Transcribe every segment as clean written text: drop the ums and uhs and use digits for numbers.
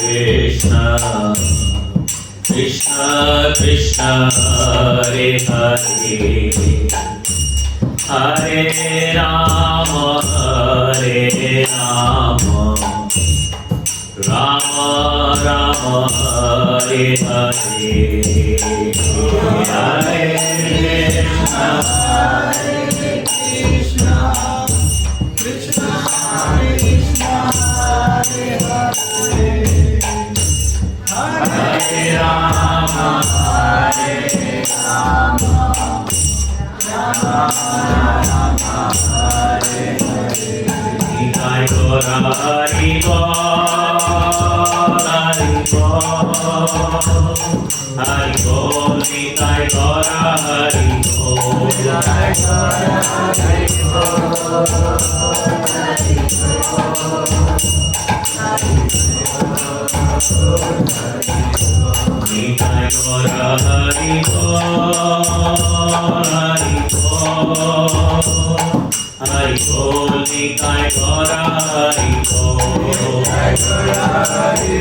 Krishna Krishna Krishna Hare Hare Hare Rama Rama Rama Hare Hare Hare Krishna Krishna Krishna Hare Hare Hare Rama Rama Rama Hare Hare Nitai Gora Hari Bol Hari Bol Nitai Gora Hari Bol Nitai Gora Hari Nitai Gora Hari Hari Bol Nitai Gora Hari Nitai Gora Hari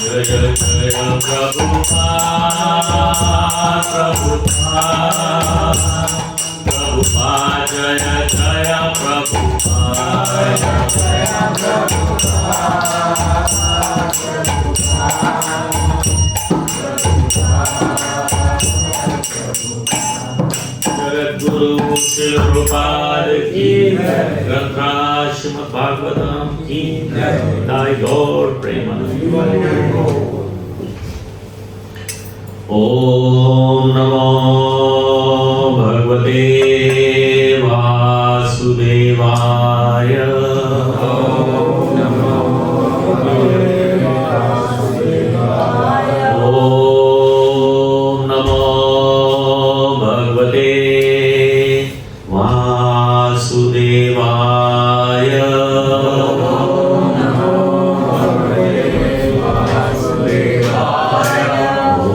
Jaya Jaya Prabhupada Prabhupada Jaya Jaya Prabhupada Jaya Guru Srila Prabhupada ki jai, Granth Srimad Bhagavatam ki jai, Nitai Gaur Premanand. Om Namo Bhagavate Vasudevaya. Om Namo Bhagavate Vasudevaya. Om Namo Bhagavate Vasudevaya.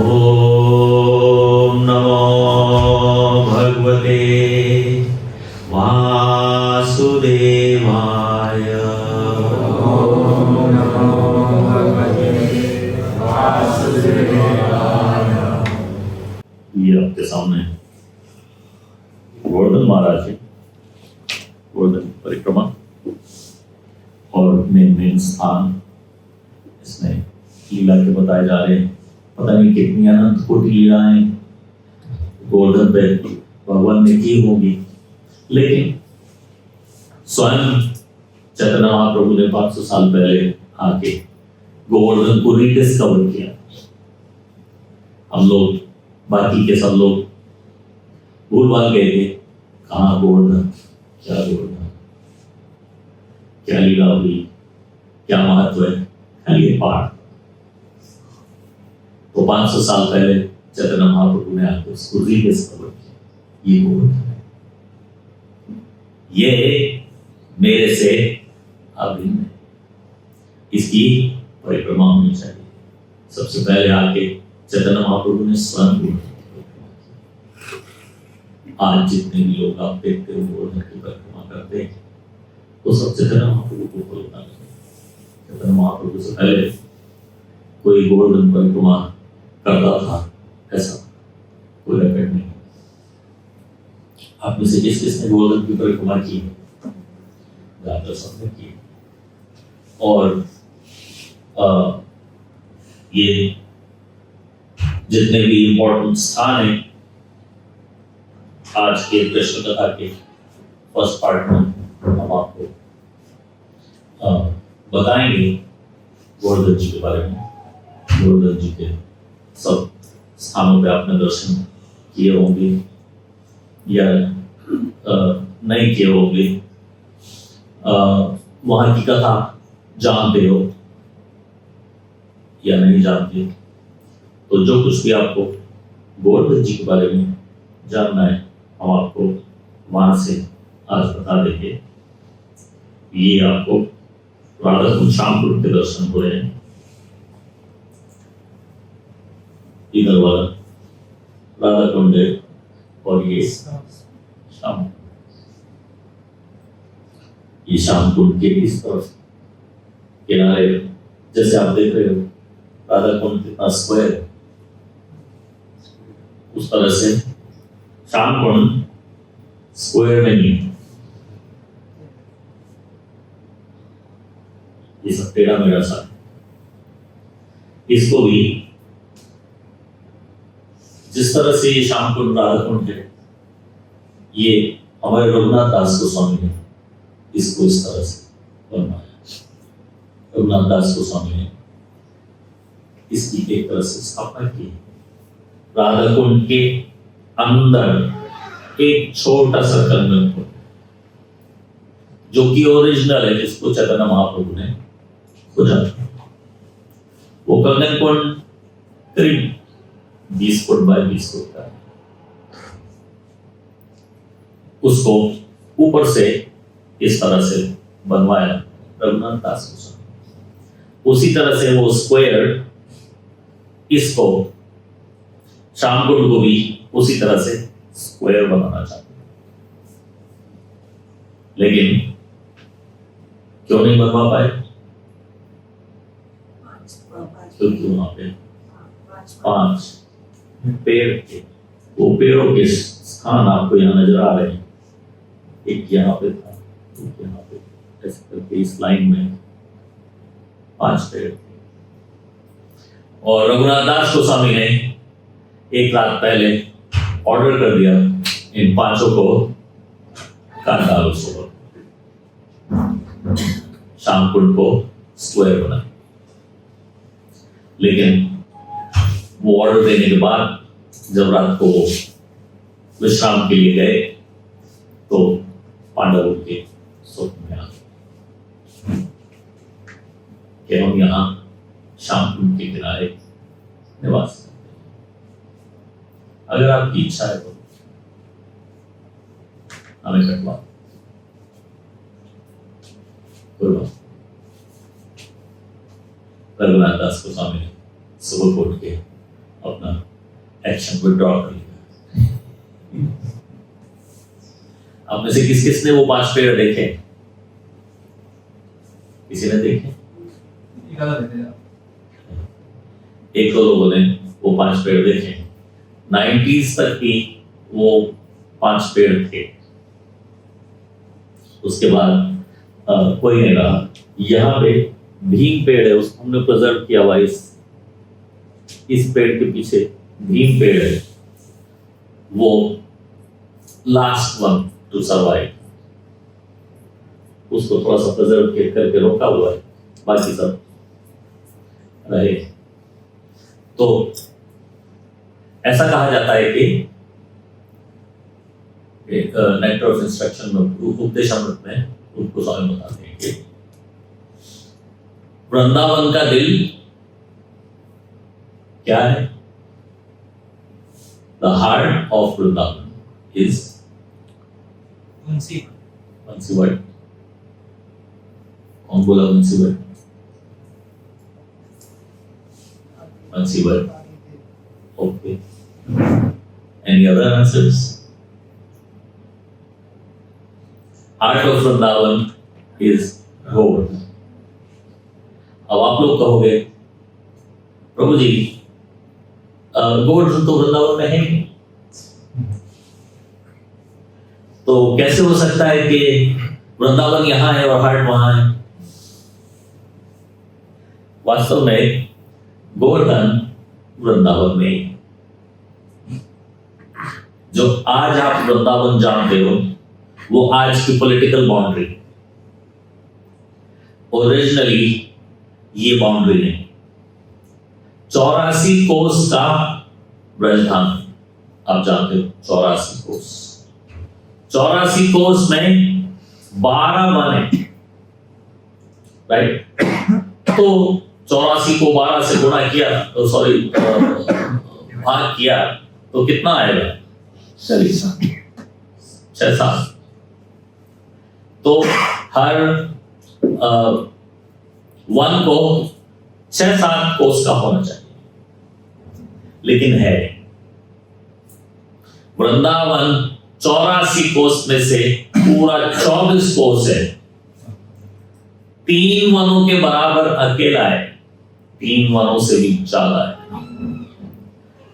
Om Namo Bhagavate Vasudevaya. ये आपके सामने गोवर्धन महाराज है, गोवर्धन परिक्रमा और main स्थान इसमें लीला के बताए जा रहे हैं। पता नहीं कितनी अनंत कोटि लीलाएं गोवर्धन पे भगवान ने की होगी, लेकिन स्वयं चैतन्य महाप्रभु ने 500 साल पहले आके गोवर्धन को रीडिस्कवर किया। हम लोग बाकी के सब लोग भूल भाल गए थे, कहाँ गोवर्धन, क्या गोवर्धन, क्या लीला हुई, क्या महत्व है, खाली पाठ। तो 500 साल पहले चैतन्य महाप्रभु ने आकर उसको रीडिस्कवर किया। ये गोवर्धन है, ये मेरे से अभिन्न है, इसकी परिक्रमा होनी चाहिए। सबसे पहले आके चैतन्य महाप्रभु ने स्वयं गोवर्धन की परिक्रमा की। आज जितने भी लोग आप देखते हो गोवर्धन की परिक्रमा करते हैं, तो सब चैतन्य महाप्रभु को फॉलो करते हैं। चैतन्य महाप्रभु से पहले कोई गोवर्धन परिक्रमा करता था ऐसा कोई रिकॉर्ड नहीं। आप में से किसने गोवर्धन की परिक्रमा की? ज्यादातर सबने की। और ये जितने भी इंपॉर्टेंट स्थान हैं आज के कृष्ण कथा के फर्स्ट पार्ट में हम आपको बताएंगे गोवर्धन जी के बारे में। गोवर्धन जी के सब स्थानों पे आपने दर्शन किए होंगे या नहीं किए होंगे, वहां की कथा जानते हो या नहीं जानते। तो जो कुछ भी आपको गोवर्धन जी के बारे में जानना है हम आपको वहां से आज बता देंगे। ये आपको राधा कुंड श्यामकुंड के दर्शन हो रहे हैं। इधर वाला राधा कुंड है और ये श्याम, ये श्यामकुंड के इस तरफ किनारे जैसे आप देख रहे हो राधा कुंड कितना स्क्वायर है, उस तरह से श्यामकुंड स्क्वायर नहीं है। ये सब टेढ़ा मेढ़ा सा, इसको भी जिस तरह से ये श्यामकुंड राधा कुंड है, ये हमारे रघुनाथ दास गोस्वामी ने इसको इस तरह से बनवाया। रघुनाथ दास गोस्वामी ने इसकी एक तरह से स्थापना की। राधा कुंड के अंदर एक छोटा सा कंगन कुंड जो कि ओरिजिनल है, जिसको चैतन्य महाप्रभु ने खोजा। वो कंगन कुंड करीब 20 फुट बाय 20 फुट का, उसको ऊपर से इस तरह से बनवाया रघुनाथ दास गोस्वामी। उसी तरह से वो स्क्वायर इसको श्यामकुंड को भी उसी तरह से स्क्वायर बनाना चाहते, लेकिन क्यों नहीं बनवा पाए? क्योंकि वहां पे 5 पेड़ थे। वो पेड़ों के स्थान आपको यहाँ नजर आ रहे हैं। एक यहाँ पे था, एक यहाँ पे, ऐसे करके इस लाइन में 5 पेड़ थे। और रघुनाथ दास गोस्वामी ने एक रात पहले ऑर्डर कर दिया इन 5 को काट डालो, सुबह श्यामकुंड को स्क्वायर बना। लेकिन वो ऑर्डर देने के बाद जब रात को विश्राम के लिए गए तो पांडवों के स्वप्न में आ गए कि हम यहाँ श्यामकुंड के किनारे निवास करते हैं, अगर आपकी इच्छा है तो हमें कटवा कोई बात। रघुनाथ दास गोस्वामी ने सुबह उठ के अपना एक्शन विड्रॉ कर लिया। आप में से किस किस ने वो 5 पेड़ देखे? किसी ने देखे? एक दो लोगों ने वो 5 पेड़ देखे। 90s तक ही वो 5 पेड़ थे, उसके बाद कोई नहीं रहा। यहाँ पे भीम पेड़ है, उसको हमने प्रिजर्व किया हुआ। इस पेड़ के पीछे भीम पेड़ है, वो लास्ट वन टू सर्वाइव, उसको थोड़ा सा प्रिजर्व करके रोका हुआ है, बाकी सब रहे। तो ऐसा कहा जाता है कि नेक्टर ऑफ इंस्ट्रक्शन में, उपदेशामृत में उनको स्वामी बताते हैं कि वृंदावन का दिल क्या है? The heart of Vrindavan is Bansiwadi. कौन बोला Bansiwadi? Bansiwadi. Okay, any other answers? Heart of Vrindavan is Govardhan. अब आप लोग कहोगे प्रभु जी गोवर्धन तो वृंदावन में है नहीं, तो कैसे हो सकता है कि वृंदावन यहां है और हार्ट वहां है? वास्तव में गोवर्धन वृंदावन में, जो आज आप वृंदावन जानते हो वो आज की पॉलिटिकल बाउंड्री, ओरिजिनली ये बाउंड्री है 84 कोस का ब्रजधाम। आप जानते हो 84 कोस, 84 कोस में 12 वन है, राइट? तो 84 को 12 से गुणा किया, तो सॉरी भाग किया, तो कितना आएगा? 6-7। तो हर वन को 6-7 कोस का होना चाहिए, लेकिन है वृंदावन 84 कोस में से पूरा 24 कोस है, 3 वनों के बराबर अकेला है, 3 वनों से भी ज्यादा है,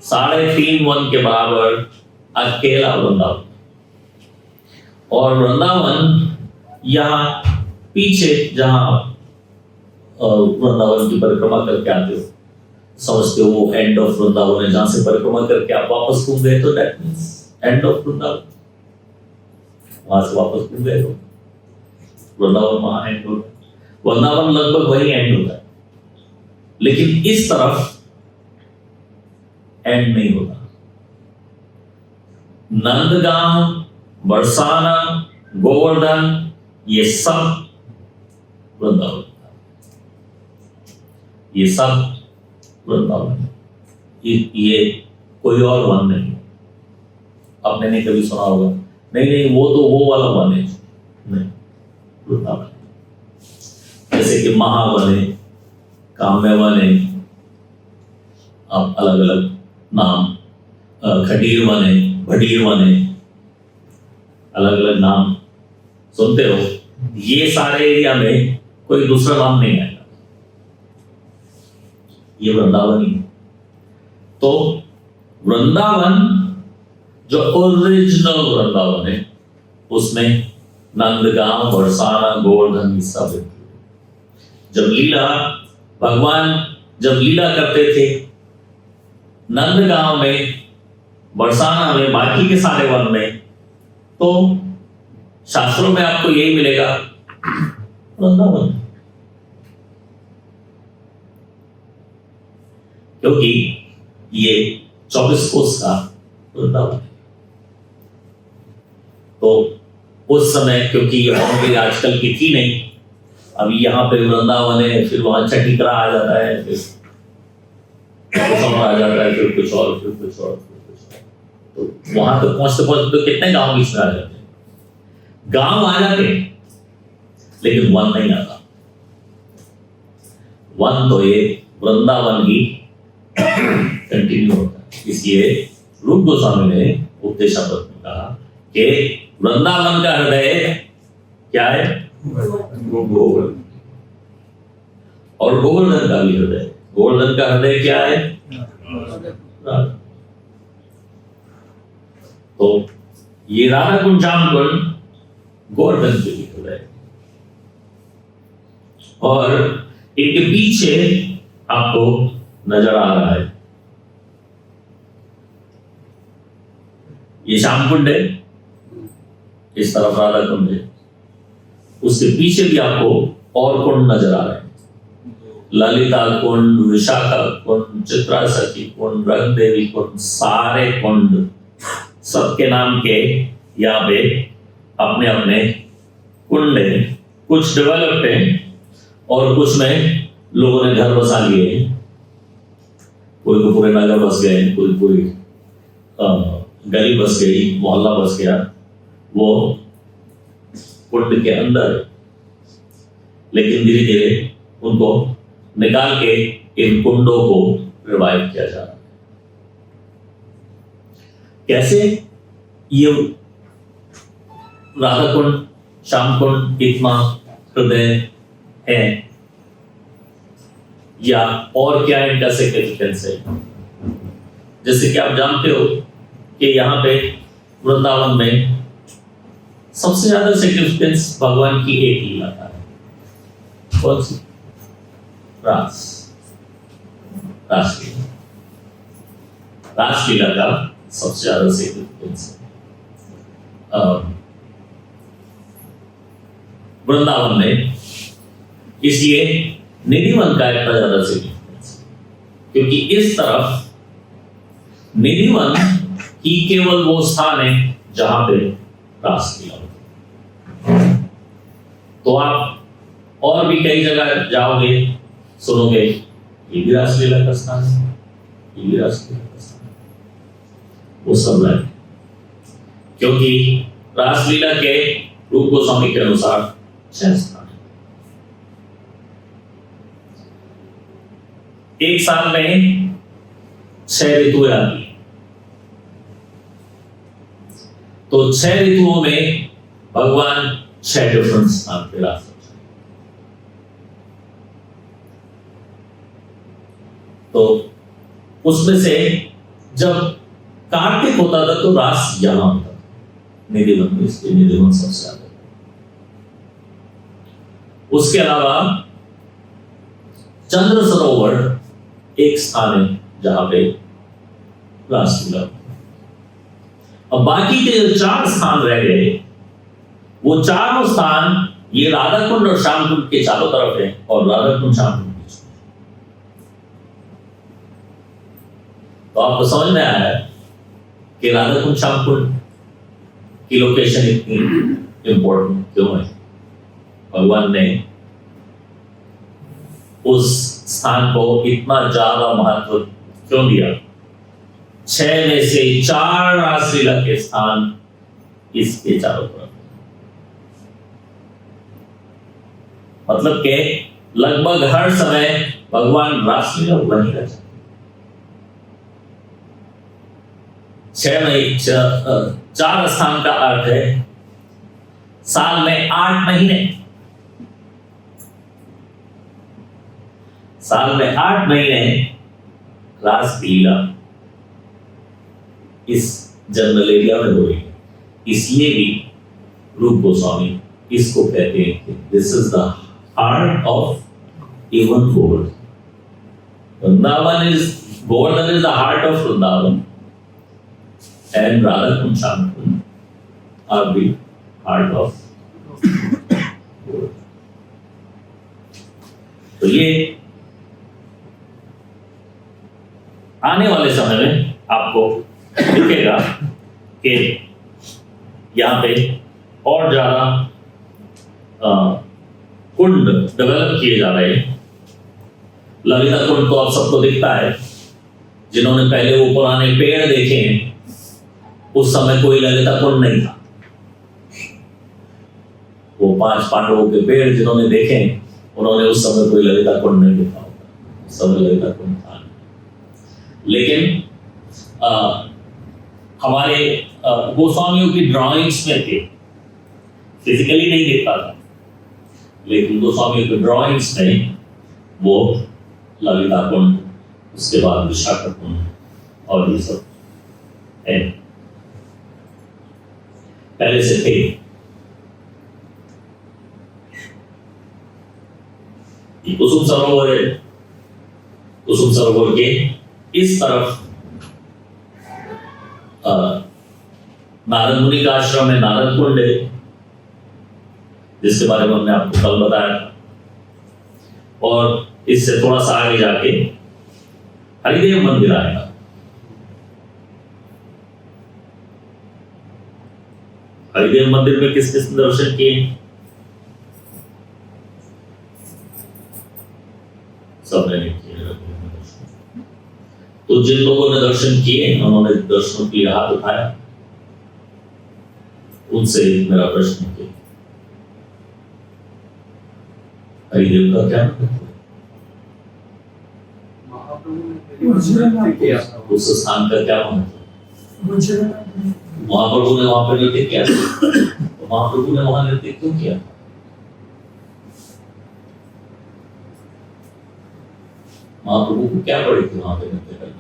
3.5 वन के बराबर अकेला वृंदावन। और वृंदावन यहां पीछे जहां वृंदावन की परिक्रमा करके आते हो, समझते हो वो एंड ऑफ वृंदावन है, जहां से परिक्रमा करके आप वापस घूम गए तो that means end of Vrindavan, वहां से वापस घूम गए तो वृंदावन वहां एंड होता है। वृंदावन लगभग वही एंड होता है, लेकिन इस तरफ एंड नहीं होता। नंदगांव, बरसाना, गोवर्धन, ये सब वृंदावन, ये सब वृंदावन, ये कोई और वन नहीं। आपने नहीं कभी सुना होगा, नहीं वो तो वो वाला वन है, नहीं, वृंदावन। जैसे कि महावन है, काम्य वन है, आप अलग अलग नाम, खडीर वन है, भडीर वन है, अलग अलग नाम सुनते हो। ये सारे एरिया में कोई दूसरा नाम नहीं आएगा, ये वृंदावन ही है। तो वृंदावन जो ओरिजिनल वृंदावन है, उसमें नंदगांव, बरसाना, गोवर्धन सब है। जब लीला भगवान जब लीला करते थे नंदगांव में, बरसाना में, बाकी के सारे वन में, तो शास्त्रों में आपको यही मिलेगा, वृंदावन, क्योंकि ये 24 कोस का वृंदावन है। तो उस समय, क्योंकि बाउंड्री आजकल की थी नहीं, अभी यहाँ पे वृंदावन है, फिर वहां छठीकरा आ जाता है, फिर आ जाता है, फिर कुछ और, फिर कुछ और, फिर कुछ और। तो वहां तक पहुंचते पहुंचते तो कितने गांव बीच में आ जाते हैं, गांव आ जाते हैं, लेकिन वन नहीं आता। वन तो ये वृंदावन ही कंटिन्यू होता है। इसलिए रूप गोस्वामी ने उपदेशामृत में कहा कि वृंदावन का हृदय क्या है? गोवर्धन। और गोवर्धन का भी हृदय, गोवर्धन का हृदय क्या है? राधा। तो ये राधा कुंड, श्याम कुंड गोवर्धन के भी हृदय, और इनके पीछे आपको नजर आ रहा है ये श्याम कुंड है, इस तरफ राधा कुंड है, उसके पीछे भी आपको और कुंड नजर आ रहे हैं, ललिता कुंड, विशाखा कुंड, चित्रा सखी कुंड, रंग देवी कुंड, सारे कुंड, सबके नाम के यहाँ पे अपने अपने कुंड हैं। कुछ डेवलप्ड हैं और कुछ में लोगों ने घर बसा लिए, कोई को पूरे नगर बस गए, कोई पूरी गली बस गई, मोहल्ला बस गया, वो कुंड के अंदर। लेकिन धीरे धीरे उनको निकाल के इन कुंडों को रिवाइव किया जा रहा है। कैसे? ये राधा कुंड, श्याम कुंड इतना हृदय है, या और क्या इनका सिग्निफिकेंस है? जैसे कि आप जानते हो कि यहाँ पे वृंदावन में सबसे ज्यादा सिग्निफिकेंस भगवान की एक लीला का है। कौन सी? रासलीला। रासलीला का सबसे ज्यादा सिग्निफिकेंस है वृंदावन में। इसलिए निधिवन का इतना ज्यादा सिग्निफिकेंस है, क्योंकि इस तरफ निधिवन ही केवल वो स्थान है जहां पे रासलीला होती है। तो आप और भी कई जगह जाओगे, सुनोगे ये भी रासलीला का स्थान है, ये भी रासलीला का स्थान है। वो सब है क्योंकि रासलीला के रूप गोस्वामी के अनुसार 6 स्थान है। एक साल में 6 ऋतुएं आती हैं, तो 6 ऋतुओं में भगवान 6 डिफरेंट स्थान पे रास रचते हैं। तो उसमें से जब कार्तिक होता था तो रास यहां होता था, निधिवन में, इसलिए निधिवन सबसे ज्यादा। उसके अलावा चंद्र सरोवर एक स्थान है जहां पे रासलीला। अब बाकी के जो 4 स्थान रह गए, वो चारों स्थान ये राधा कुंड और श्याम कुंड के चारों तरफ है, और राधा कुंड श्याम कुंड बीच में। तो आपको समझ में आया है कि राधा कुंड श्याम कुंड की लोकेशन इतनी इंपॉर्टेंट क्यों है। भगवान ने उस स्थान को इतना ज्यादा महत्व क्यों दिया। 6 में से 4 रासलीला के स्थान इसके चारों तरफ, मतलब के लगभग हर समय भगवान रासलीला वहीं रचते। 6 में 4 स्थान का अर्थ है साल में 8 महीने। साल में 8 महीने रासलीला इस जनरल एरिया में हो रही है। इसलिए भी रूप गोस्वामी इसको कहते हैं कि this is the heart of even world. Vrindavan is, Govardhan is the heart of Vrindavan, and Radha Kund Sham Kund are the heart of world. तो ये आने वाले समय में आपको दिखेगा कि यहाँ पे और ज्यादा कुंड डेवलप किए जा रहे हैं। ललिता कुंड तो आप सबको दिखता है, जिन्होंने पहले वो पुराने पेड़ देखे हैं, उस समय कोई ललिता कुंड नहीं था। वो 5 पांडवों के पेड़ जिन्होंने देखे, उन्होंने उस समय कोई ललिता कुंड नहीं देखा होगा, उस समय ललिता कुंड था। लेकिन हमारे गोस्वामियों की ड्राइंग्स में थे, फिजिकली नहीं देखता था, लेकिन गोस्वामियों की ड्राइंग्स में वो ललिता कुंड, उसके बाद विशाखा कुंड और ये सब है, पहले से थे। कुसुम सरोवर है, कुसुम सरोवर के इस तरफ नारद मुनि का आश्रम है, नारद कुंड है, जिसके बारे में हमने आपको कल बताया था। और इससे थोड़ा सा आगे जाके हरिदेव मंदिर आएगा। हरिदेव मंदिर में किस किस दर्शन किए? सबने किए। तो जिन लोगों ने दर्शन किए, उन्होंने दर्शनों के लिए हाथ उठाया, उनसे मेरा प्रश्न है, हरिदेव का क्या उस स्थान का क्या महत्व? महाप्रभु ने वहां पर नृत्य किया, तो महाप्रभु ने वहां नृत्य क्यों किया? महाप्रभु को क्या पड़ी थी वहां पर नृत्य करने की?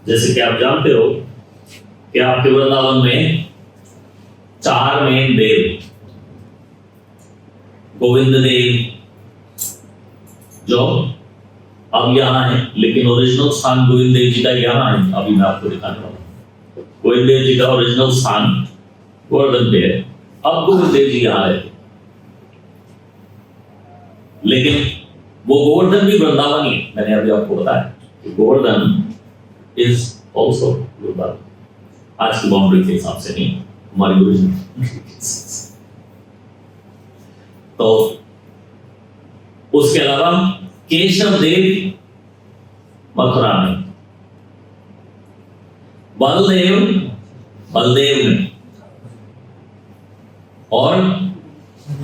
जैसे कि आप जानते हो कि आपके वृंदावन में 4 मेन देव, गोविंद देव जो अब यहाँ है, लेकिन ओरिजिनल स्थान गोविंद देव जी का यहाँ है। अभी मैं आपको दिखाने वाला हूँ। गोविंद देव जी का ओरिजिनल स्थान गोवर्धन पे है, अब गोविंद देव जी यहाँ रहते। लेकिन वो गोवर्धन भी वृंदावन ही है। मैंने अभी आपको बताया कि गोवर्धन इज ऑल्सो वृंदावन, आज की बाउंड्री के हिसाब से नहीं, हमारी ओरिजिनल। तो उसके अलावा केशव देव मथुरा में, बलदेव में, और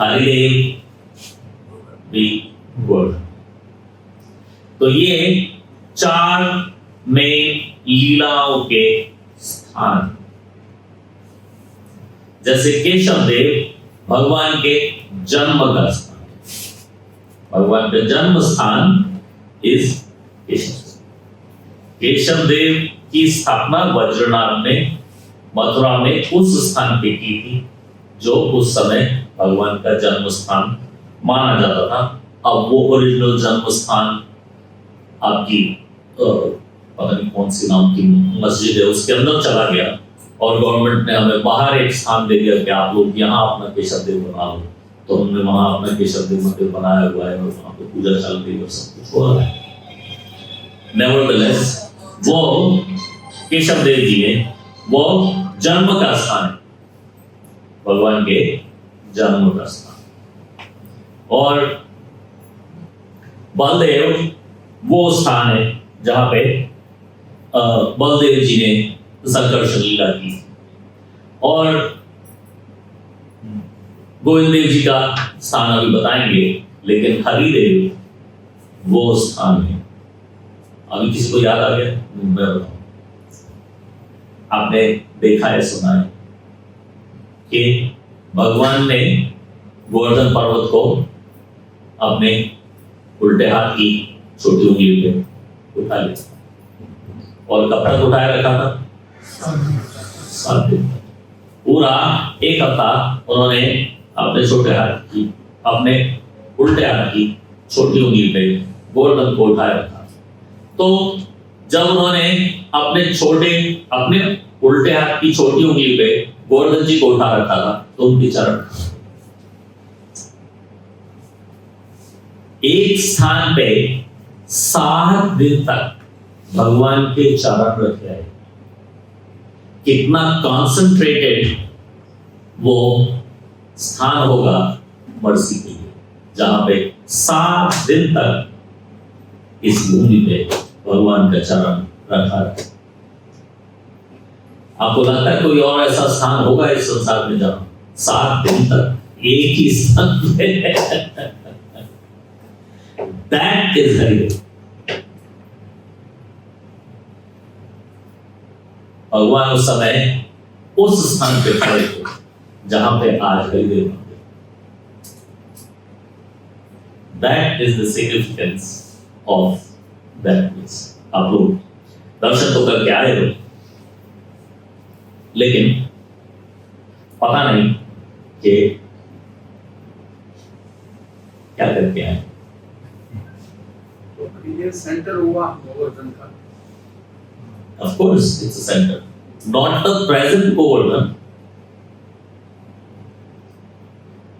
हरिदेव भी गोवर्धन। तो ये 4 में लीलाओं के स्थान। जैसे केशव देव भगवान के जन्म का स्थान, भगवान का जन्म स्थान इस केशव देव की स्थापना वज्रनाथ ने मथुरा में उस स्थान पे की थी जो उस समय भगवान का जन्म स्थान माना जाता था। अब वो ओरिजिनल जन्म स्थान आपकी पता नहीं कौन सी नाम की मस्जिद है उसके अंदर चला गया, और गवर्नमेंट ने हमें बाहर एक स्थान दे दिया कि आप लोग यहाँ अपना केशव देव बना लो। तो हमने वहां अपना केशव देव मंदिर बनाया हुआ है और वहां पे पूजा चल रही है और सब कुछ हो रहा है। नेवरदलेस वो केशव देव जी है, वो जन्म का स्थान है, भगवान के जन्म का स्थान। और बलदेव वो स्थान है जहां पे बलदेव जी ने संकर्षण लीला की। और गोविंद देव जी का स्थान अभी बताएंगे, लेकिन हरिदेव वो स्थान है। अभी किसी को याद आ गया? मैं बताऊं, आपने देखा है, सुना है कि भगवान ने गोवर्धन पर्वत को अपने उल्टे हाथ की छोटी उंगली पे उठा लिया, और कब तक उठाए रखा था? 7 दिन। पूरा एक हफ्ता उन्होंने अपने छोटे हाथ की, अपने उल्टे हाथ की छोटी उंगली पे गोवर्धन को उठाए रखा। तो जब उन्होंने अपने उल्टे हाथ की छोटी उंगली पे गोवर्धन जी को उठा रखा था, तो उनके चरण एक स्थान पे 7 दिन तक भगवान के चरण रखे आए। कितना कॉन्सेंट्रेटेड वो स्थान होगा मर्सी के लिए, जहां पे 7 दिन तक इस भूमि पे भगवान का चरण रखा है। आपको लगता है कोई और ऐसा स्थान होगा इस संसार में जहां 7 दिन तक एक ही स्थान पे? That is Haridev. भगवान उस समय उस स्थान पे खड़े थे जहां पे आज हरिदेव मंदिर। That is the significance of that place। आप लोग दर्शन तो करके आए हो, लेकिन पता नहीं कि क्या करके आए। ये सेंटर हुआ गोवर्धन का। Of course, it's a center, not the present Govardhan.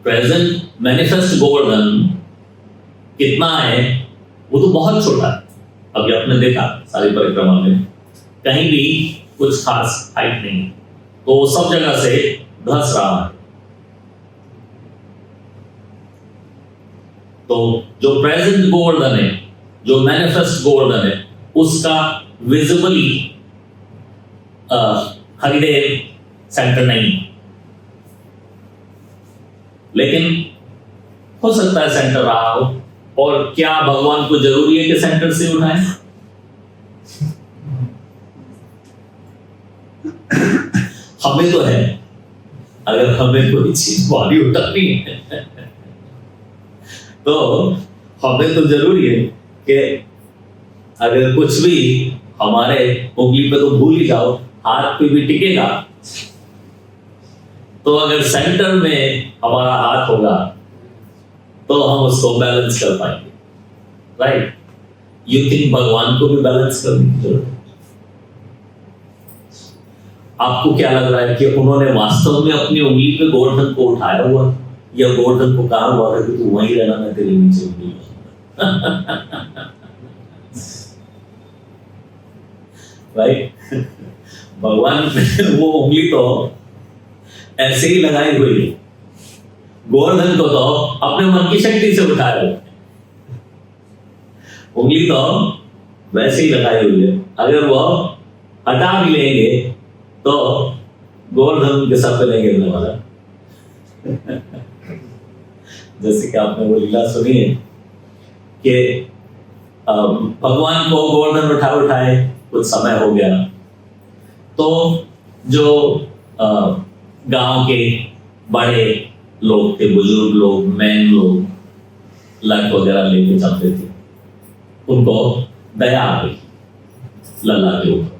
Present manifest Govardhan कितना है वो तो बहुत छोटा है। अभी आपने देखा सारी परिक्रमा में कहीं भी कुछ खास हाइट नहीं, तो सब जगह से धस रहा है। तो जो प्रेजेंट गोवर्धन है, जो मैनिफेस्ट गोवर्धन है, उसका विजिबली हरिदेव सेंटर नहीं, लेकिन हो सकता है सेंटर रहा हो। और क्या भगवान को जरूरी है कि सेंटर से उठाएं? हमें तो है, अगर हमें कोई चीज भारी उठानी है तो हमें तो जरूरी है कि अगर कुछ भी हमारे उंगली पे तो भूल ही जाओ, हाथ पे भी टिकेगा। तो अगर सेंटर में हमारा हाथ होगा तो हम उसको बैलेंस कर पाएंगे, राइट? यू थिंक भगवान को भी बैलेंस करने की जरूरत है? आपको क्या लग रहा है कि उन्होंने वास्तव में अपनी उंगली पे गोवर्धन को उठाया हुआ, या गोवर्धन को कहा हुआ था कि तू वहीं रहना, मैं तेरे नीचे उंगली लगाऊंगा। राइट? भगवान ने वो उंगली तो ऐसे ही लगाई हुई है, गोवर्धन को तो अपने मन की शक्ति से उठाया हुआ है, उंगली तो वैसे ही लगाई हुई है। अगर वो हटा भी लेंगे तो गोवर्धन के सर पे नहीं गिरने वाला। जैसे कि आपने वो लीला सुनी है कि भगवान को गोवर्धन उठाए कुछ समय हो गया, तो जो गांव के बड़े लोग थे, बुजुर्ग लोग, मैन लोग, लट वगैरह लेके चलते थे, उनको दया आ गई लल्ला के ऊपर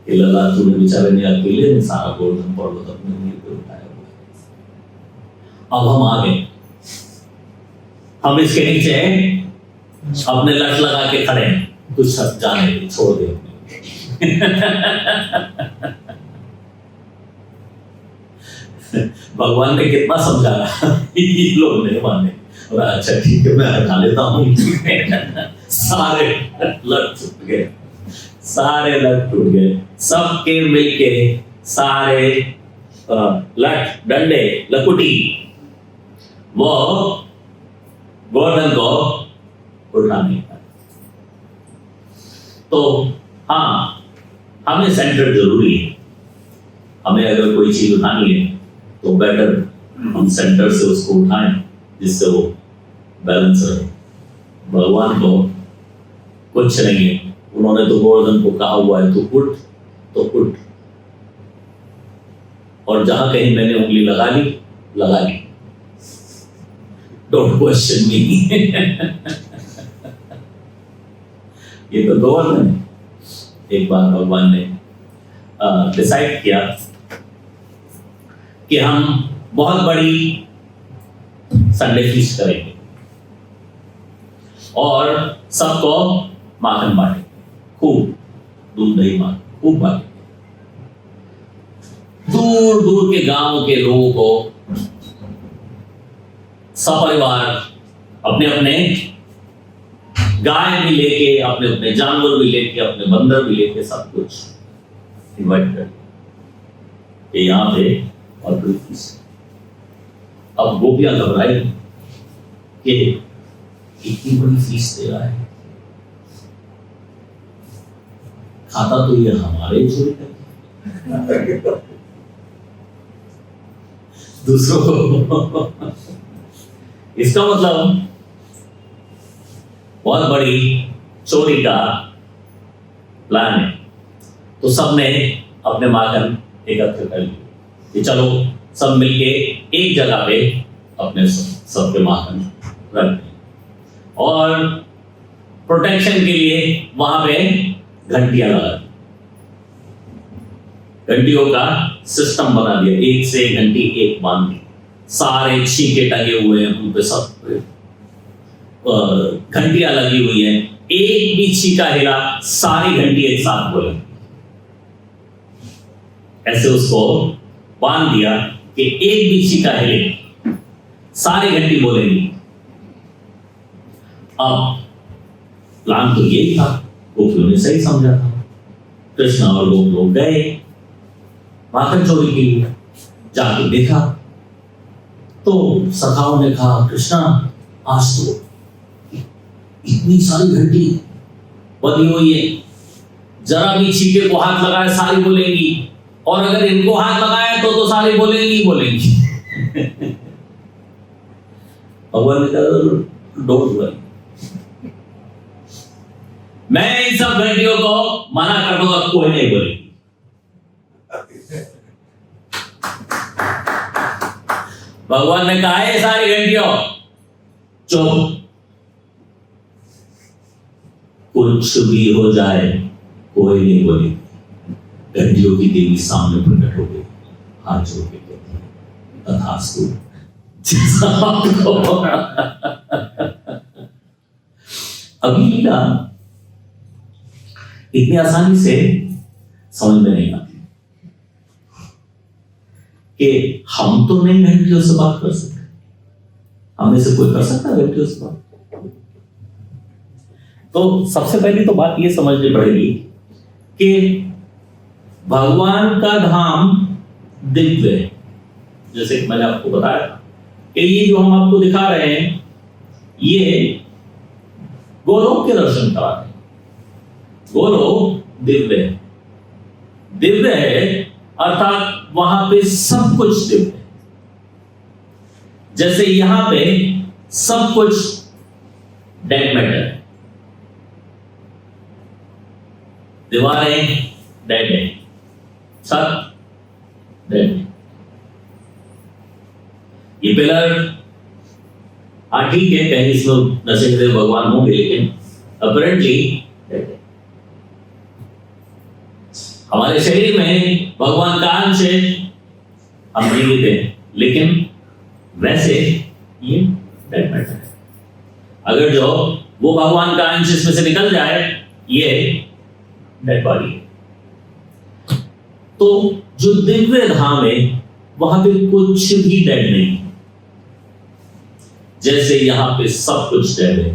कि लल्ला तूने बेचारे ने अकेले ने सारा गोवर्धन पर्वत अपने नींव पे उठाया हुआ है, अब हम आ गए, हम इसके नीचे अपने लट लगा के खड़े हैं, कुछ सब जाने दे, छोड़ दे। भगवान ने कितना समझाया, ये लोग नहीं माने। और अच्छा ठीक है, मैं हटा लेता हूँ। सारे लट टूट गए, सारे लट टूट गए, सबके मिलके सारे लट, डंडे, लकुटी वो गोवर्धन को उठा नहीं पाए। तो हाँ, हमें सेंटर जरूरी है। हमें अगर कोई चीज उठानी है तो बेटर हम सेंटर से उसको उठाएं, जिससे वो बैलेंस रहे। भगवान को कुछ नहीं है, उन्होंने तो गोवर्धन को कहा हुआ है तो उठ, तो उठ, और जहां कहीं मैंने उंगली लगा ली, डोंट क्वेश्चन मी। ये तो गोवर्धन है। एक बार भगवान ने डिसाइड किया कि हम बहुत बड़ी संडे फीस्ट करेंगे और सबको माखन बांटेंगे, खूब दूध दही माखन खूब बांटेंगे। दूर दूर के गांव के लोगों को सपरिवार अपने अपने गाय भी लेके, अपने अपने जानवर भी लेके, अपने बंदर भी लेके, सब कुछ इन्वाइट कर यहाँ पे और अब गोपियां घबराई कि इतनी बड़ी फीस दे रहा है, खाता तो ये हमारे चोरी करके दूसरों को। इसका मतलब बहुत बड़ी चोरी का प्लान है। तो सबने अपने माखन एकत्र कर लिए कि चलो सब मिलके एक जगह पे अपने सबके माखन रख दें, और प्रोटेक्शन के लिए वहां पे घंटियां लगा दी, घंटियों का सिस्टम बना दिया, एक से घंटी एक बांध दी, सारे छींके टंगे हुए हैं उन पे, सब घंटियां लगी हुई हैं, एक भी छींका हिला सारी घंटी एक साथ बोले। ऐसे उसको बांध दिया कि एक भी छींका हिले सारी घंटी बोलेंगी। अब प्लान तो यही था, गोपियों ने सही समझा था। कृष्ण और गोप लोग गए माखन चोरी के लिए, जाके देखा तो सखाओं ने कहा, कृष्णा आज तो इतनी सारी घंटी बनी हुई है, जरा भी छींके को हाथ लगाए सारी बोलेंगी, और अगर इनको हाथ लगाए तो सारी बोलेंगी बोलेंगी। भगवान ने कहा डोंट वरी, मैं इन सब घंटियों को मना कर दूंगा, कोई नहीं बोलेगी। भगवान ने कहा है सारी घंटियों चुप, कुछ भी हो जाए कोई नहीं बोलेगी। घंटियों की देवी सामने प्रकट हो गई, हाथ जोड़ के कहती है तथास्तु। अभी लीला इतनी आसानी से समझ में नहीं आती कि हम तो नहीं घंटियों से बात कर सकते, हम में से कोई कर सकता है व्यक्ति उस पर? तो सबसे पहली तो बात ये समझनी पड़ेगी कि भगवान का धाम दिव्य है। जैसे कि मैंने आपको बताया कि ये जो हम आपको दिखा रहे हैं ये गोलोक के दर्शन करा रहे हैं। गोलोक दिव्य है, दिव्य है अर्थात वहां पे सब कुछ दिव्य है। जैसे यहां पे सब कुछ डेड मैटर है, दीवारें डेड है, छत डेड है, ये पिलर हाँ ठीक है कहीं इसमें नशे भगवान होंगे लेकिन अपरेंटली डेड है। हमारे शरीर में भगवान का अंश है, हम जीवित हैं, लेकिन वैसे ये डेड मैटर है। अगर जो वो भगवान का अंश इसमें से निकल जाए ये डेड बॉडी है। तो जो दिव्य धाम है वहां पे कुछ भी डेड नहीं। जैसे यहां पे सब कुछ डेड है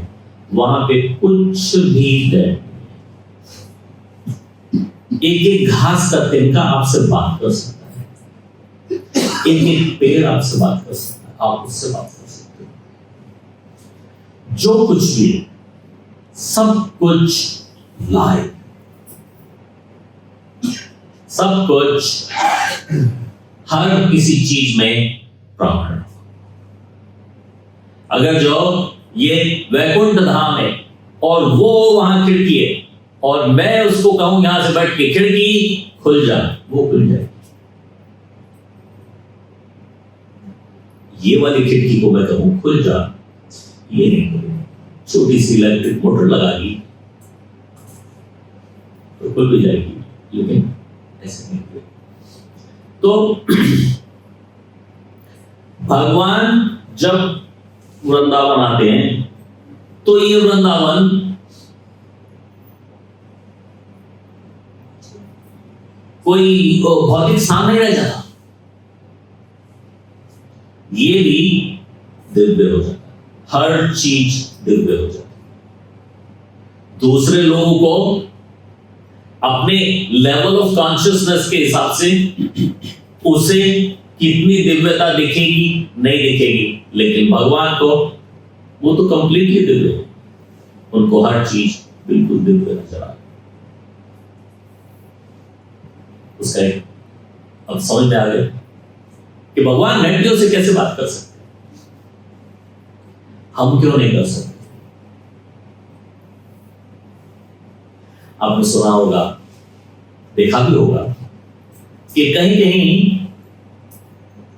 वहां पे कुछ भी डेड नहीं। एक एक घास का तिनका आपसे बात कर सकता है, एक एक पेड़ आपसे बात कर सकता है, आप उससे बात कर सकते हो। जो कुछ भी है सब कुछ लाइव, सब कुछ हर किसी चीज में प्राण। अगर जो ये वैकुंठ धाम है और वो वहां खिड़की है और मैं उसको कहूं यहां से बैठ के खिड़की खुल जा, वो खुल जाए। ये वाली खिड़की को मैं कहूं खुल जा, ये नहीं खुलेगी। छोटी सी इलेक्ट्रिक मोटर लगा दी तो खुल भी जाएगी, लेकिन ऐसे नहीं खुलेगी। तो भगवान जब वृंदावन आते हैं तो ये वृंदावन कोई भौतिक स्थान नहीं रह जाता, ये भी दिव्य हो जाता, हर चीज दिव्य हो जाती। दूसरे लोगों को अपने लेवल ऑफ कॉन्शियसनेस के हिसाब से उसे कितनी दिव्यता दिखेगी नहीं दिखेगी, लेकिन भगवान को वो तो कंप्लीटली दिव्य है, उनको हर चीज बिल्कुल दिव्य नजर आ रही। उसका एक अब समझ में आ गया कि भगवान घंटियों से कैसे बात कर सकते हैं, हम क्यों नहीं कर सकते। आपने सुना होगा, देखा भी होगा कि कहीं कहीं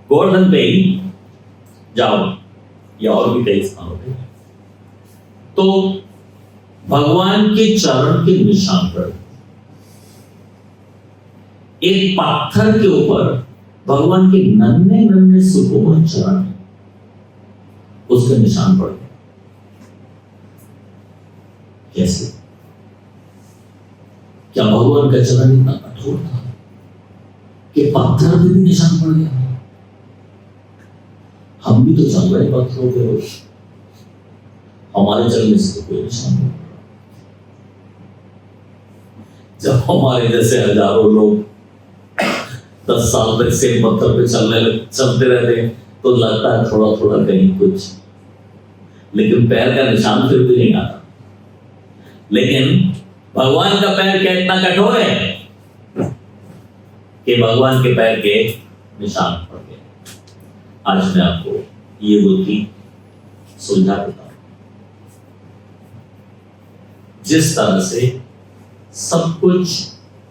गोवर्धन पे ही जाओ या और भी कई स्थानों पे तो भगवान के चरण के निशान पर एक पत्थर के ऊपर भगवान के नन्हे नन्हे सुकोमल चरण उसके निशान पड़ गए। कैसे? क्या भगवान का चरण इतना कठोर था कि पत्थर पे भी निशान पड़ गया? हम भी तो चल रहे पत्थरों के रोज, हमारे चलने से तो कोई निशान नहीं। जब हमारे जैसे हजारों लोग 10 साल तक सेम पत्थर पे चलते रहते हैं तो लगता है थोड़ा थोड़ा कहीं कुछ, लेकिन पैर का निशान फिर भी नहीं आता। लेकिन भगवान का पैर क्या इतना कठोर है कि भगवान के पैर के निशान पड़ गए। आज मैं आपको ये बुद्धि सुलझा देता हूं। जिस तरह से सब कुछ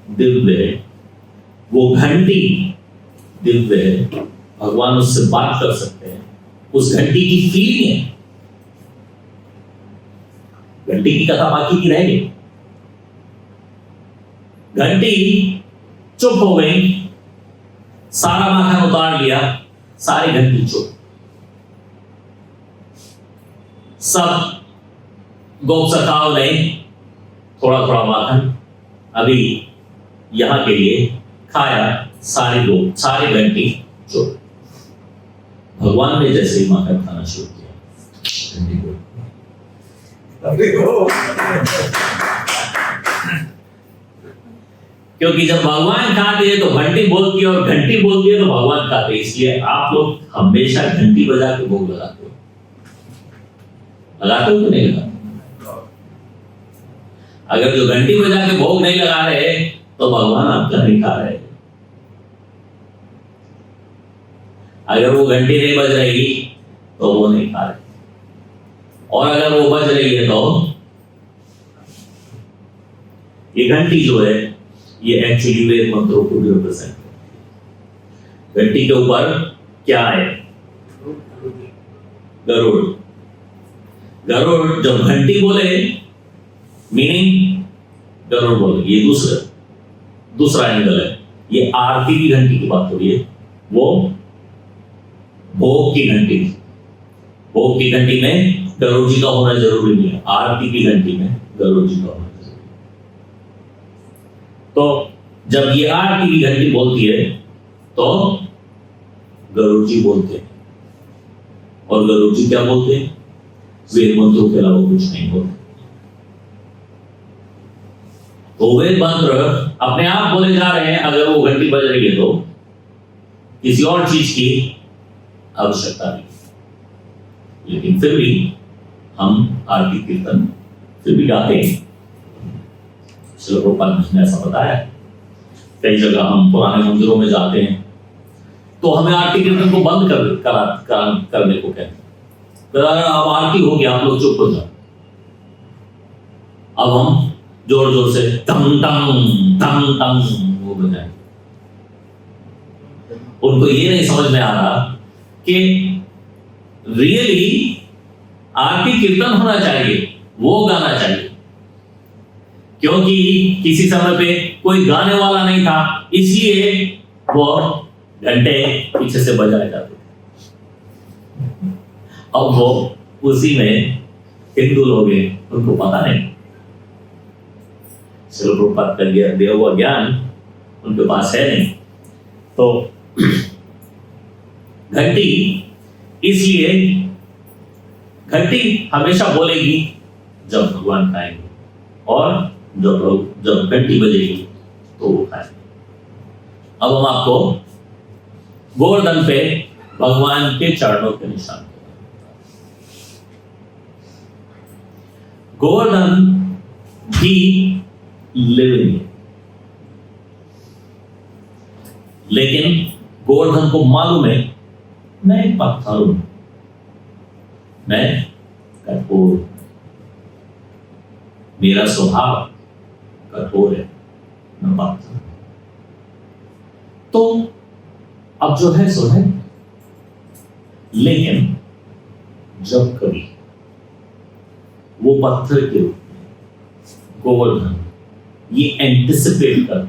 दिव्य है, वो घंटी दिव्य है, भगवान उससे बात कर सकते हैं, उस घंटी की फीलिंग है। घंटी की कथा बाकी की रह गई, घंटी चुप हो गई, सारा माखन उतार लिया, सारी घंटी चुप। सब गोप सखाओ नहीं, थोड़ा थोड़ा माखन अभी यहां के लिए खाया, सारे लोग सारी घंटी चुप। भगवान ने जैसे ही माखन खाना शुरू किया घंटी बोल। क्योंकि जब भगवान खाते हैं तो घंटी बोलती है, और घंटी बोलती है तो भगवान खाते हैं। इसलिए आप लोग हमेशा घंटी बजा के भोग लगाते हो, लगाते हो कि नहीं लगाते? अगर जो घंटी बजा के भोग नहीं लगा रहे तो भगवान आपका नहीं खा रहे। अगर वो घंटी नहीं बज रही तो वो नहीं खा रहे, और अगर वो बज रही है तो ये घंटी जो है ये एक्चुअली वेद मंत्रों को भी रिप्रेजेंट करती है। घंटी के ऊपर क्या है? गरुड़। गरुड़ जब घंटी बोले मीनिंग गरुड़ बोले, ये दूसरा एंगल है। ये आरती की घंटी की बात हो रही है, वो भोग की घंटी। भोग की घंटी में गरुड़ जी का होना जरूरी नहीं है, आरती की घंटी में गरुड़ जी का होना जरूरी है। तो जब ये आरती की घंटी बोलती है तो गरुड़ जी बोलते हैं, और गरुड़ जी क्या बोलते हैं? वेद मंत्रों के अलावा कुछ नहीं बोलते। तो वेद मंत्र अपने आप बोले जा रहे हैं। अगर वो घंटी बज रही है तो किसी और चीज की आवश्यकता नहीं, लेकिन फिर भी हम आरती कीर्तन फिर भी गाते हैं। श्रील प्रभुपाद ने ऐसा बताया। कई जगह हम पुराने मंदिरों में जाते हैं तो हमें आरती कीर्तन को बंद करने को कहते हैं। अब आरती हो गया, आप लोग चुप हो जाओ। अब हम जोर जोर से टम टम टम टम वो बजाएं। उनको ये नहीं समझ में आ रहा कि रियली आरती कीर्तन होना चाहिए, वो गाना चाहिए। क्योंकि किसी समय पे कोई गाने वाला नहीं था, इसलिए वो घंटे पीछे से बजाए जाते थे। अब वो उसी में हिंदू लोग हैं, उनको पता नहीं। श्रील प्रभुपाद का दिया हुआ ज्ञान उनके पास है नहीं। तो घंटी, इसलिए घंटी हमेशा बोलेगी जब भगवान खाएंगे, और जब घंटी बजेगी तो वो खाएंगे। अब हम आपको गोवर्धन पे भगवान के चरणों के निशान। गोवर्धन भी लिविंग है, लेकिन गोवर्धन को मालूम है मैं एक पत्थर हूं, मैं कठोर, मेरा स्वभाव कठोर है, मैं पत्थर। तो अब जो है सो है, लेकिन जब कभी वो पत्थर के रूप में गोवर्धन ये एंटिसिपेट करते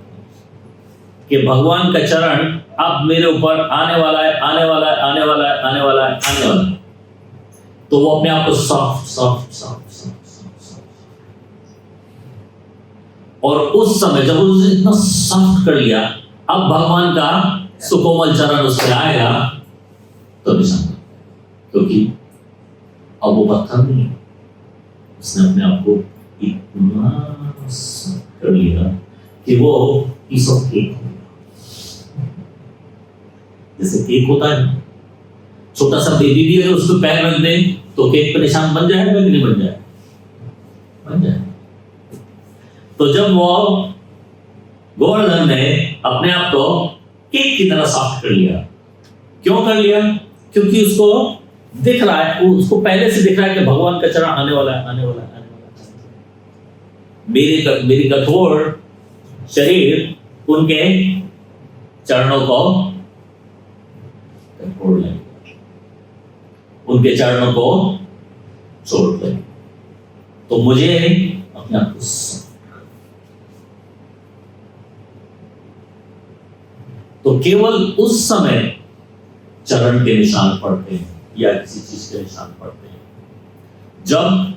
कि भगवान का चरण अब मेरे ऊपर आने वाला है, आने वाला है, आने वाला है, आने वाला है, आने वाला है, तो वो अपने आप को soft soft soft soft soft, और उस समय जब उसने इतना सॉफ्ट कर लिया, अब भगवान का सुकोमल चरण उस पर आएगा तो निशान, क्योंकि अब वो पत्थर नहीं है, उसने अपने आप को इतना सॉफ्ट कर लिया कि वो पीस ऑफ केक हो गया। जैसे केक होता है, छोटा सा बेबी भी अगर उसको पैर रख दे तो केक पर निशान बन जाएगा कि नहीं बन जाएगा? बन जाएगा। तो जब वो गोवर्धन ने अपने आप को केक की तरह सॉफ्ट कर लिया, क्यों कर लिया? क्योंकि उसको दिख रहा है, उसको पहले से दिख रहा है कि भगवान का चरण आने वाला है, आने वाला है, आने वाला है। मेरी कठोर शरीर उनके चरणों को छोड़ ले, उनके चरणों को छोड़ ले, तो मुझे अपने आप को, तो केवल उस समय चरण के निशान पड़ते हैं या किसी चीज के निशान पड़ते हैं जब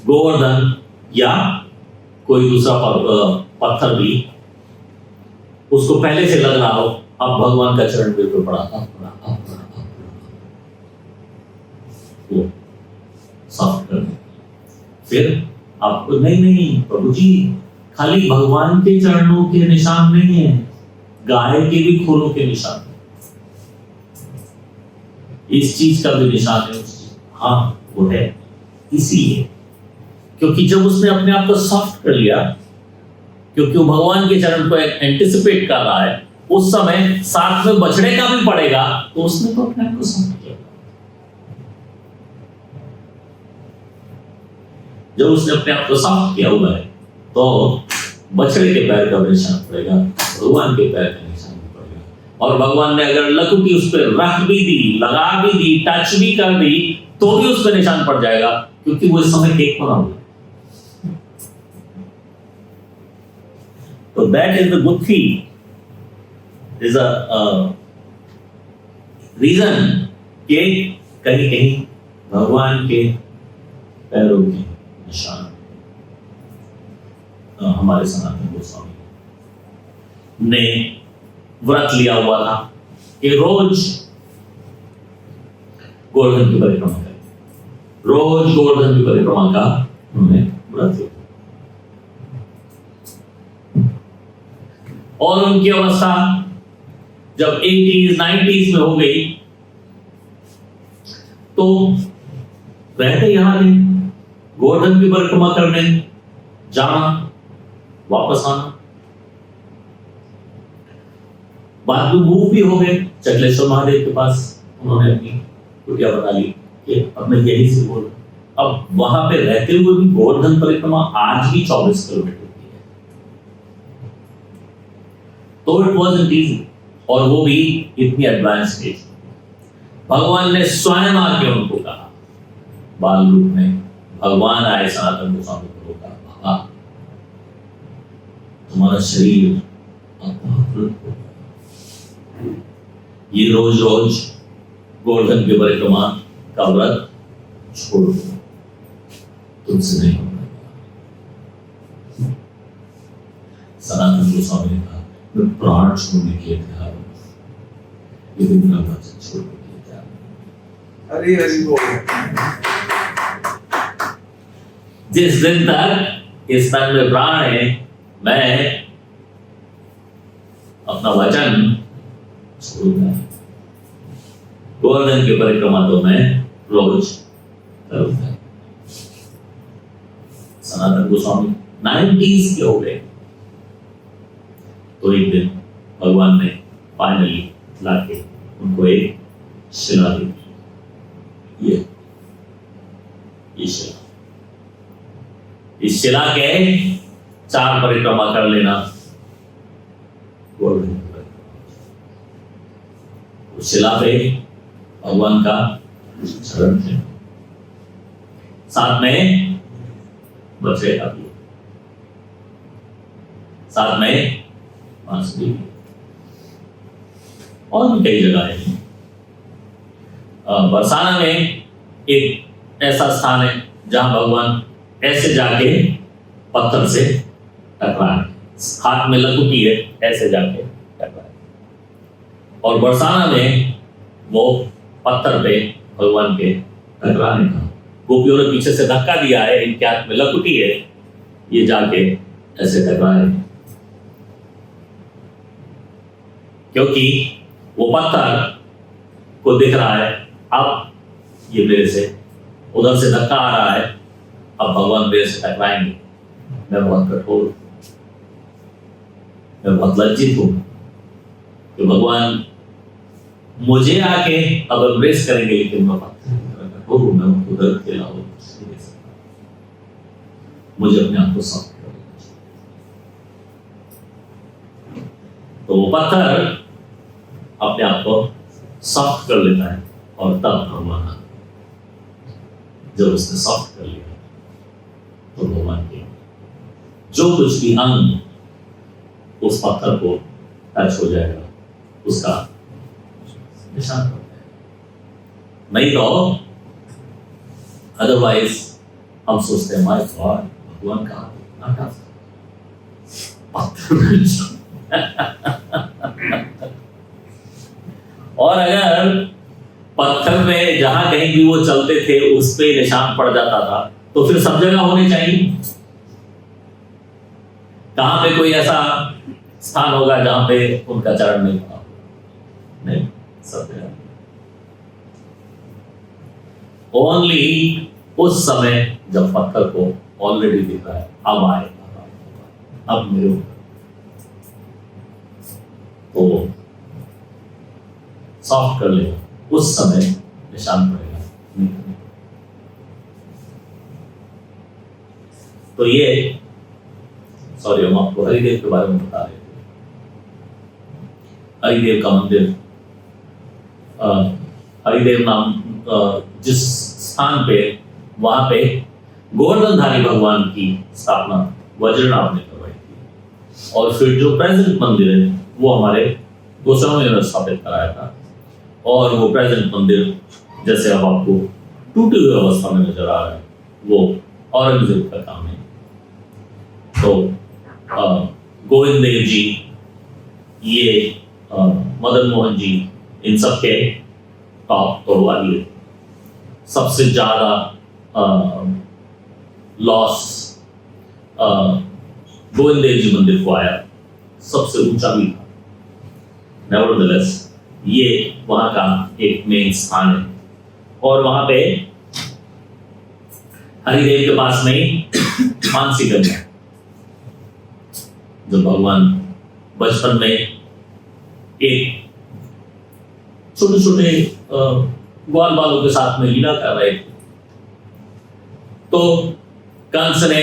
गोवर्धन या कोई दूसरा पत्थर भी उसको पहले से लग रहा हो अब भगवान का चरण बिल्कुल पड़ा, वो सॉफ्ट कर देगा। फिर आपको नहीं प्रभु जी, खाली भगवान के चरणों के निशान नहीं है, गाय के भी खोरों के निशान है, इस चीज का भी निशान है, उस चीज। हाँ वो है, इसीलिए क्योंकि जब उसने अपने आप को सॉफ्ट कर लिया, क्योंकि वो भगवान के चरण को एंटिसिपेट कर रहा है, उस समय साथ में बछड़े का भी पड़ेगा, तो उसने तो अपने आप को सॉफ्ट किया। जब उसने अपने आप को सॉफ्ट किया हुआ है, तो बछड़े के पैर का निशान पड़ेगा, भगवान के पैर का निशान पड़ेगा। और भगवान ने अगर लकुटी उस पर रख भी दी, लगा भी दी, टच भी कर दी, तो भी उस पर निशान पड़ जाएगा, क्योंकि वो इस समय केक बना हुआ है। तो that is the good thing, is a reason कि कहीं कहीं भगवान के पैरों के निशान हमारे सनातन गोस्वामी ने व्रत लिया हुआ था कि रोज गोवर्धन की परिक्रमा करें, रोज गोवर्धन की परिक्रमा का उन्होंने व्रत लिया। और उनकी अवस्था जब 80s 90s में हो गई, तो रहते यहां थे, गोवर्धन की परिक्रमा करने जाना, वापस आना। बाद में मूव भी हो गए चकलेश्वर महादेव के पास, उन्होंने अपनी कुटिया बना ली कि अब मैं यही से बोल। अब वहां पे रहते हुए भी गोवर्धन परिक्रमा आज भी 24 किलोमीटर की है, तो इट वाज़न्ट इजी, और वो भी इतनी एडवांस स्टेज। भगवान ने स्वयं आके उनको कहा, बाल रूप में भगवान आए सनातन गोस्वामी को कहा, बाबा तुम्हारा शरीर ये रोज रोज गोवर्धन की परिक्रमा का व्रत छोड़ दो, तुमसे नहीं हो पाएगा। सनातन गोस्वामी ने कहा, मैं प्राण छोड़ने के लिए तैयार हूं, लेकिन मेरा व्रत छोड़ने के लिए तैयार हूं। हरि हरि बोल। जिस दिन तक इस तन में प्राण है, मैं अपना वचन छोड़ूंगा। गोवर्धन की परिक्रमा तो मैं रोज करूंगा। सनातन गोस्वामी 90s के हो गए, तो एक दिन भगवान ने फाइनली लाके उनको एक शिला दी। ये शिला, इस शिला के 4 परिक्रमा कर लेना, गोवर्धन की परिक्रमा। उस शिला पे भगवान का चरण थे, साथ में बछड़े का भी, साथ में बांसुरी भी, और भी कई जगह है। बरसाना में एक ऐसा स्थान है जहां भगवान ऐसे जाके पत्थर से टकराए, हाथ में लकुटी है, ऐसे जाके टकराए। और बरसाना में वो पत्थर पे भगवान के टकराने का, गोपियों ने पीछे से धक्का दिया है, इनके हाथ में लकुटी है, ये जाके ऐसे टकराए, क्योंकि वो पत्थर को दिख रहा है, अब ये मेरे से उधर से धक्का आ रहा है, अब भगवान मेरे से टकराएंगे, मैं बहुत कठोर हूं, मैं बहुत लज्जित हूं कि भगवान मुझे आके अब एम्ब्रेस करेंगे, लेकिन मैं कठोर हूं, मैं उनको दर्द के अलावा मुझे अपने आप को सॉफ्ट करना चाहिए। तो वो पत्थर अपने आप को सॉफ्ट कर लेता है, और तब भगवान, जब उसने सॉफ्ट कर लिया, तो भगवान के जो कुछ भी अंग उस पत्थर को टच हो जाएगा, उसका निशान पड़ जाएगा। नहीं तो अदरवाइज हम सोचते हैं, माय गॉड, भगवान का नाटा पत्थर। और अगर पत्थर में जहां कहीं भी वो चलते थे उस पे निशान पड़ जाता था, तो फिर सब जगह होने चाहिए। कहां पे कोई ऐसा स्थान होगा जहां पे उनका चरण नहीं पड़ा? नहीं, सब जगह। ओनली उस समय जब पत्थर को ऑलरेडी दिख रहा है, अब आए, अब मेरे ऊपर, तो सॉफ्ट कर लेगा, उस समय निशान पड़ेगा। तो ये, सॉरी, हम आपको हरिदेव के बारे में बता रहे थे। हरिदेव का मंदिर, हरिदेव नाम जिस स्थान पे, वहां पे गोवर्धनधारी भगवान की स्थापना वज्रनाभ ने करवाई थी, और फिर जो प्रेजेंट मंदिर है वो हमारे गोस्वामी ने स्थापित कराया था। और वो प्रेजेंट मंदिर जैसे अब आपको टूटी हुई अवस्था में नजर आ रहा है, वो औरंगजेब का काम है। तो गोविंद देव जी, ये मदन मोहन जी, इन सब के टॉप तोड़वा दिए। सबसे ज्यादा लॉस गोविंद देव जी मंदिर को आया, सबसे ऊंचा भी था। नेवरदलेस ये वहां का एक मेन स्थान है, और वहां पे हरिदेव के पास में मानसी गंगा, जब भगवान बचपन में एक छोटे छोटे ग्वाल बालों के साथ में लीला कर रहे थे, तो कंस ने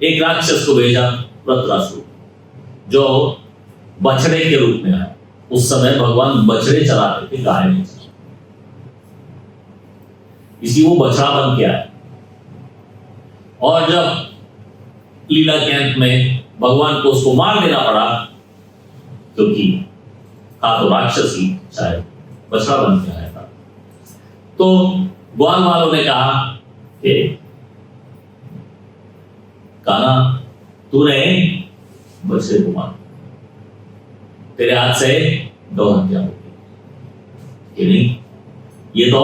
एक राक्षस को भेजा, वृत्रासुर, जो बछड़े के रूप में आया। उस समय भगवान बछड़े चराते थे, गाय नहीं चराते, इसलिए वो बछड़ा बन के आया। और जब लीला के अंत में भगवान को उसको मार देना पड़ा, क्योंकि था तो राक्षस ही, शायद बछड़ा बन के आया था, तो ग्वाल वालों ने कहा कि कान्हा, तूने बछड़े को मार, तेरे हाथ से गौ हत्या होगी कि नहीं? ये तो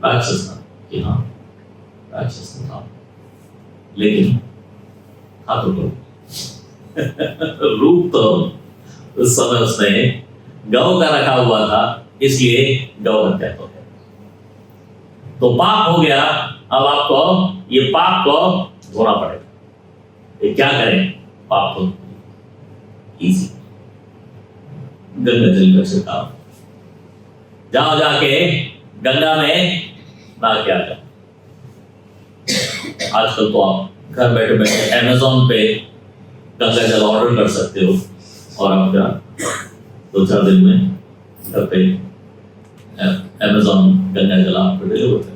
राक्षस था कि हाँ, राक्षस तो था, लेकिन था तो रूप तो उस समय उसने गौ का रखा हुआ था, इसलिए गौ हत्या तो है। तो पाप हो गया। अब आपको ये पाप को धोना पड़ेगा। ये क्या करें? पाप को इजी, गंगा जल का छिड़काव, जाओ जाके गंगा में नहा के आ जाओ। आजकल तो आप घर बैठे बैठे अमेज़न पे गंगा जल ऑर्डर कर सकते हो, और आपका 2-4 दिन में घर पे अमेज़न गंगा जल आपको डिलीवर करते।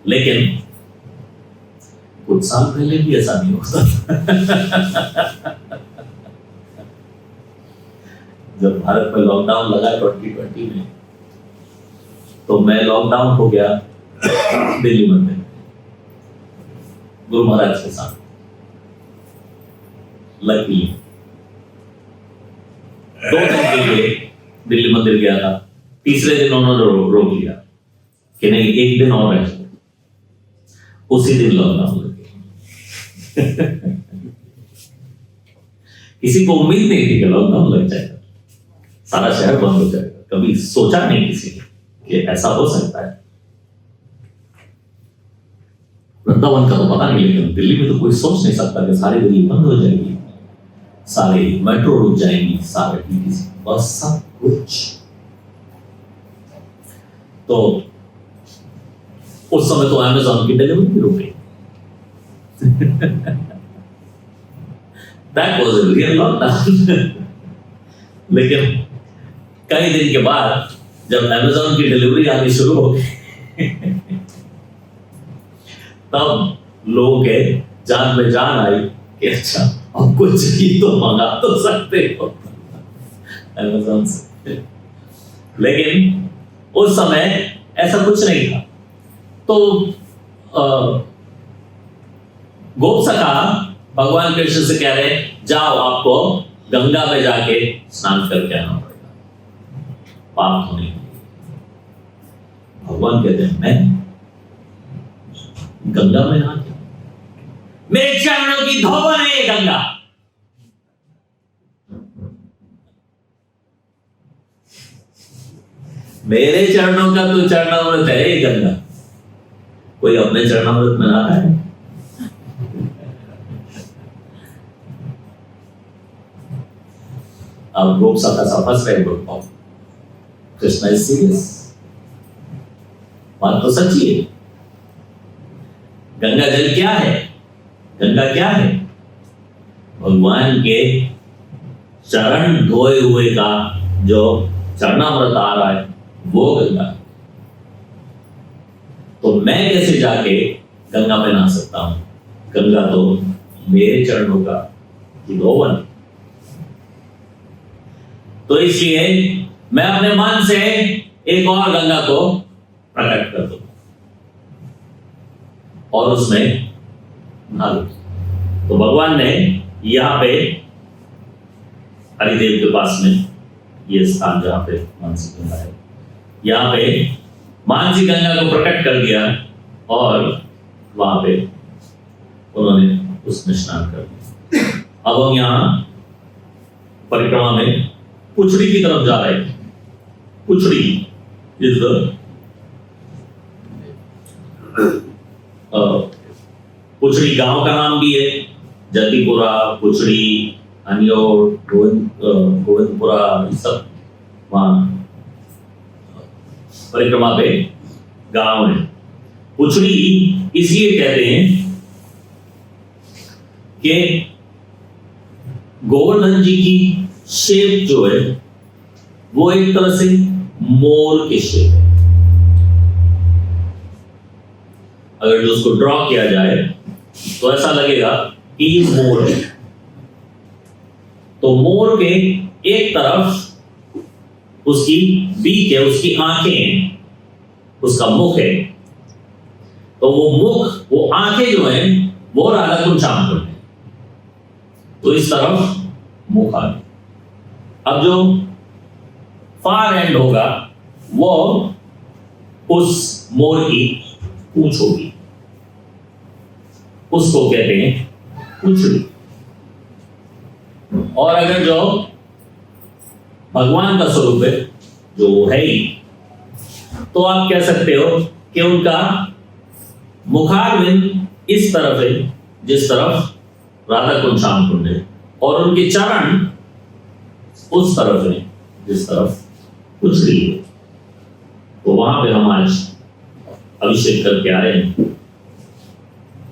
लेकिन कुछ साल पहले भी ऐसा नहीं होता था। जब भारत में लॉकडाउन लगा 2020 में, तो मैं लॉकडाउन हो गया दिल्ली मंदिर गुरु महाराज के साथ। लकीली 2 दिन के लिए दिल्ली मंदिर गया था। तीसरे दिन उन्होंने रोक लिया कि नहीं, 1 दिन और रह। उसी दिन लॉकडाउन लग गया। किसी को उम्मीद नहीं थी कि लॉकडाउन लग जाएगा, सारा शहर बंद हो जाएगा। कभी सोचा नहीं किसी ने कि ऐसा हो सकता है। वृंदावन का तो पता नहीं, लेकिन दिल्ली में तो कोई सोच नहीं सकता कि सारी दिल्ली बंद हो जाएगी, सारे मेट्रो रुक जाएंगी, सारे टीटीसी, बस सब कुछ। तो उस समय तो अमेज़न की डिलीवरी भी रुक गई। That was a real lockdown। लेकिन कई दिन के बाद जब अमेज़न की डिलीवरी आनी शुरू हो गई, तब लोगों के जान में जान आई कि अच्छा, अब कुछ ही तो मंगा तो सकते हो अमेज़न से। लेकिन उस समय ऐसा कुछ नहीं था। तो गोपसखा भगवान कृष्ण से कह रहे, जाओ, आपको गंगा में जाके स्नान करके आना पड़ेगा। पाप होने के लिए। भगवान कहते हैं मैं गंगा में नहाते, मेरे चरणों की धोवन है ये गंगा। मेरे चरणों का तो चरणामृत है ये गंगा। कोई अपने चरणामृत में नहाता है? अब लोग सा फंस रहे लोग। कृष्णा इज सीरियस, बात तो सच्ची है। गंगा जल क्या है? गंगा क्या है? भगवान के चरण धोए हुए का जो चरणामृत आ रहा है वो गंगा। तो मैं कैसे जाके गंगा में नहा सकता हूं? गंगा तो मेरे चरणों का धोवन। तो इसलिए मैं अपने मन से एक और गंगा को प्रकट कर दूं और उसमें नहा लूं। तो भगवान ने यहां पे हरिदेव के पास में ये स्थान जहां पे मानसी गंगा है, यहां पे मानसी गंगा को प्रकट कर दिया और वहां पे उन्होंने उसमें स्नान कर दिया। अब हम यहां परिक्रमा में पुछड़ी की तरफ जा रहे हैं। पुछड़ी इज पुछड़ी गांव का नाम भी है। जतिपुरा, पुछड़ी, अनियोर, गोविंदपुरा, ये सब वहां परिक्रमा पे गांव है। पुछड़ी इसलिए कहते हैं कि गोवर्धन जी की शेप जो है वो एक तरह से मोर की शेप है। अगर जो उसको ड्रॉ किया जाए तो ऐसा लगेगा कि ये मोर है। तो मोर के एक तरफ उसकी बीक है, उसकी आंखें हैं, उसका मुख है। तो वो मुख, वो आंखें जो हैं वो राधा कुंड श्याम कुंड है। तो इस तरफ मुख आ गया। अब जो फार एंड होगा वो उस मोर की पूंछ होगी, उसको कहते हैं पुछड़ी। और अगर जो भगवान का स्वरूप है जो है ही, तो आप कह सकते हो कि उनका मुखारविंद इस तरफ है जिस तरफ राधा कुंड श्याम कुंड है, और उनके चरण उस तरफ है जिस तरफ पुछड़ी है। तो वहां पे हम आज अभिषेक करके आए हैं।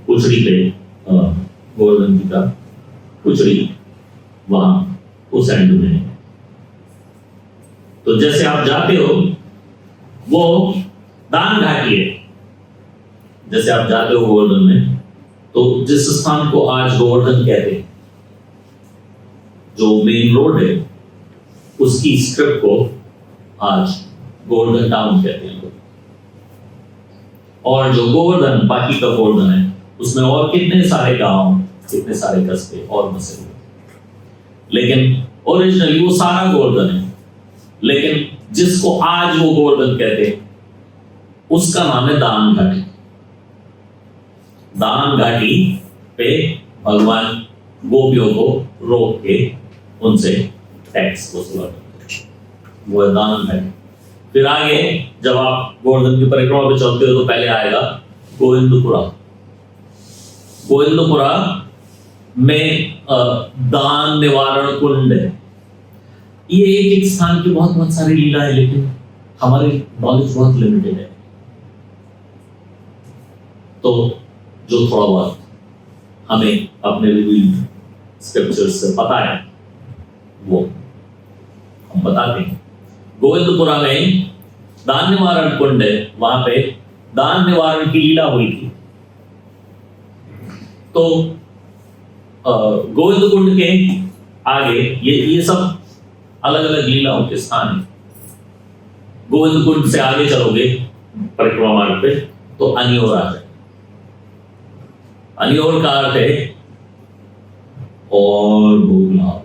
पुछड़ी पे गोवर्धन जी का पुछड़ी वहां उस एंड में है। तो जैसे आप जाते हो वो दान घाटी है। जैसे आप जाते हो गोवर्धन में, तो जिस स्थान को आज गोवर्धन कहते हैं, जो मेन रोड है उसकी स्ट्रिप को आज गोवर्धन टाउन कहते हैं। और जो गोवर्धन, बाकी का गोवर्धन है, उसमें और कितने सारे गांव, कितने सारे कस्बे और बसे हुए, लेकिन ओरिजिनली वो सारा गोवर्धन है। लेकिन जिसको आज वो गोवर्धन कहते हैं उसका नाम है दान घाटी। दान घाटी पे भगवान गोपियों को रोक के उनसे टैक्स वसूला करते हैं, वो है दान घाटी। फिर आगे जब आप गोवर्धन की परिक्रमा पे चलते हो तो पहले आएगा गोविंदपुरा। गोविंदपुरा में दान निवारण कुंड है। ये एक स्थान की बहुत बहुत सारी लीला है, लेकिन हमारी नॉलेज बहुत लिमिटेड है। तो जो थोड़ा बहुत हमें अपने रिवील्ड स्क्रिप्चर्स से पता है वो हम बताते हैं। गोविंदपुरा में दान निवारण कुंड है, वहां पे दान निवारण की लीला हुई थी। तो गोविंद कुंड के आगे ये सब अलग अलग लीलाओं के स्थान है। गोविंद कुंड से आगे चलोगे परिक्रमा मार्ग पे तो अनियोर आ जाए। अनियोर का अर्थ है और भोग लाभ,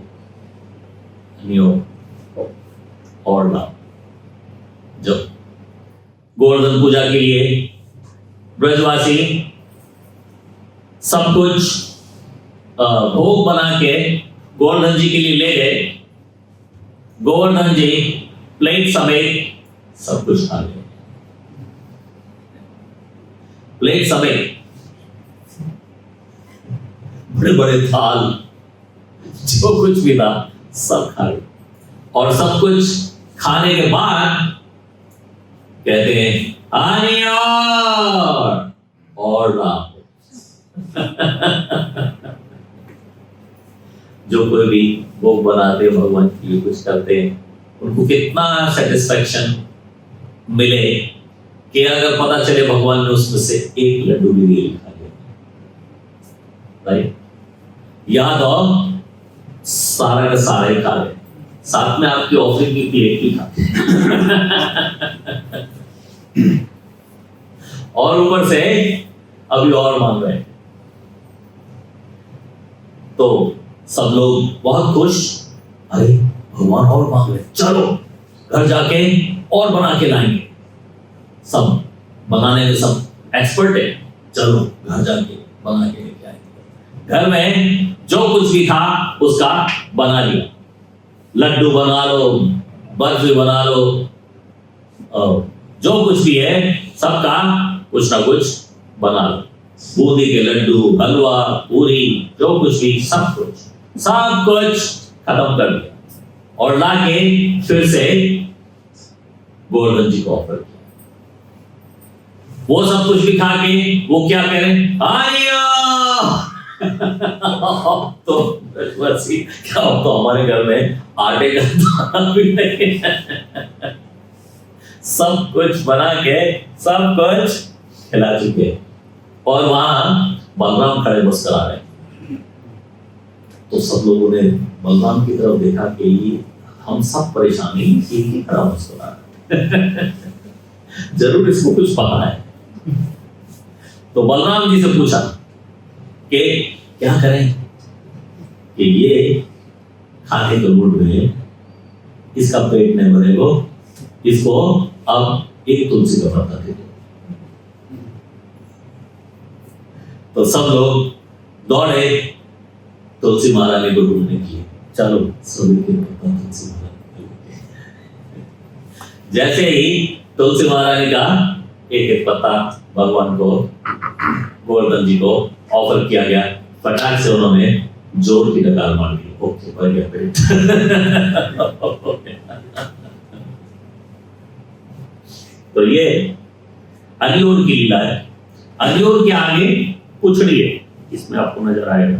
अनियोर और लाभ। जब गोवर्धन पूजा के लिए ब्रजवासी सब कुछ भोग बना के गोवर्धन जी के लिए ले गए, गोवर्धन जी प्लेट समेत सब कुछ खा गए, प्लेट समेत बड़े बड़े थाल जो कुछ भी था सब खा गए। और सब कुछ खाने के बाद कहते हैं आनी और लाओ। जो कोई भी भोग बनाते भगवान के लिए कुछ करते हैं, उनको कितना सेटिस्फैक्शन मिले कि अगर पता चले भगवान ने उसमें से एक लड्डू भी नहीं खा लिया, राइट? याद हो सारे का सारे खा ले, साथ में आपकी ऑफरिंग की प्लेट भी खाते और ऊपर से अभी और मांग रहे हैं। तो सब लोग बहुत खुश, अरे भगवान और मांग रहे, चलो घर जाके और बना के लाएंगे। सब बनाने में सब एक्सपर्ट है, चलो घर जाके बना के लेके आएंगे। घर में जो कुछ भी था उसका बना लिया, लड्डू बना लो, बर्फी बना लो, जो कुछ भी है सबका कुछ ना कुछ बना लो, बूंदी के लड्डू, हलवा, पूरी, जो कुछ भी सब कुछ खत्म कर दिया और लाके फिर से गोवर्धन जी को ऑफर किया। वो सब कुछ भी खा के वो क्या करें, आया तो बस क्या तो हमारे घर में आटे का दाना भी नहीं है। सब कुछ बना के सब कुछ खिला चुके और वहां बलराम खड़े मुस्कुरा रहे। तो सब लोगों ने बलराम की तरफ देखा कि हम सब परेशानी एक ही खड़ा मुस्कुरा रहे जरूर इसको कुछ पता है। तो बलराम जी से पूछा कि क्या करें कि ये खाने के मूड में, इसका पेट नहीं भरेगा, इसको अब एक तुलसी का पत्ता दे दो। तो सब लोग दौड़े तुलसी महारानी को ढूंढने के लिए, चलो सभी के पत्ता तुलसी महारानी। जैसे ही तुलसी महारानी का एक एक पत्ता भगवान को, गोवर्धन जी को ऑफर किया गया, फटाक से उन्होंने जोर की डकार मार दी, ओके भर गया पेट। तो ये अनियोर की लीला है। अनियोर के आगे पुछड़ी है, इसमें आपको नजर आएगा।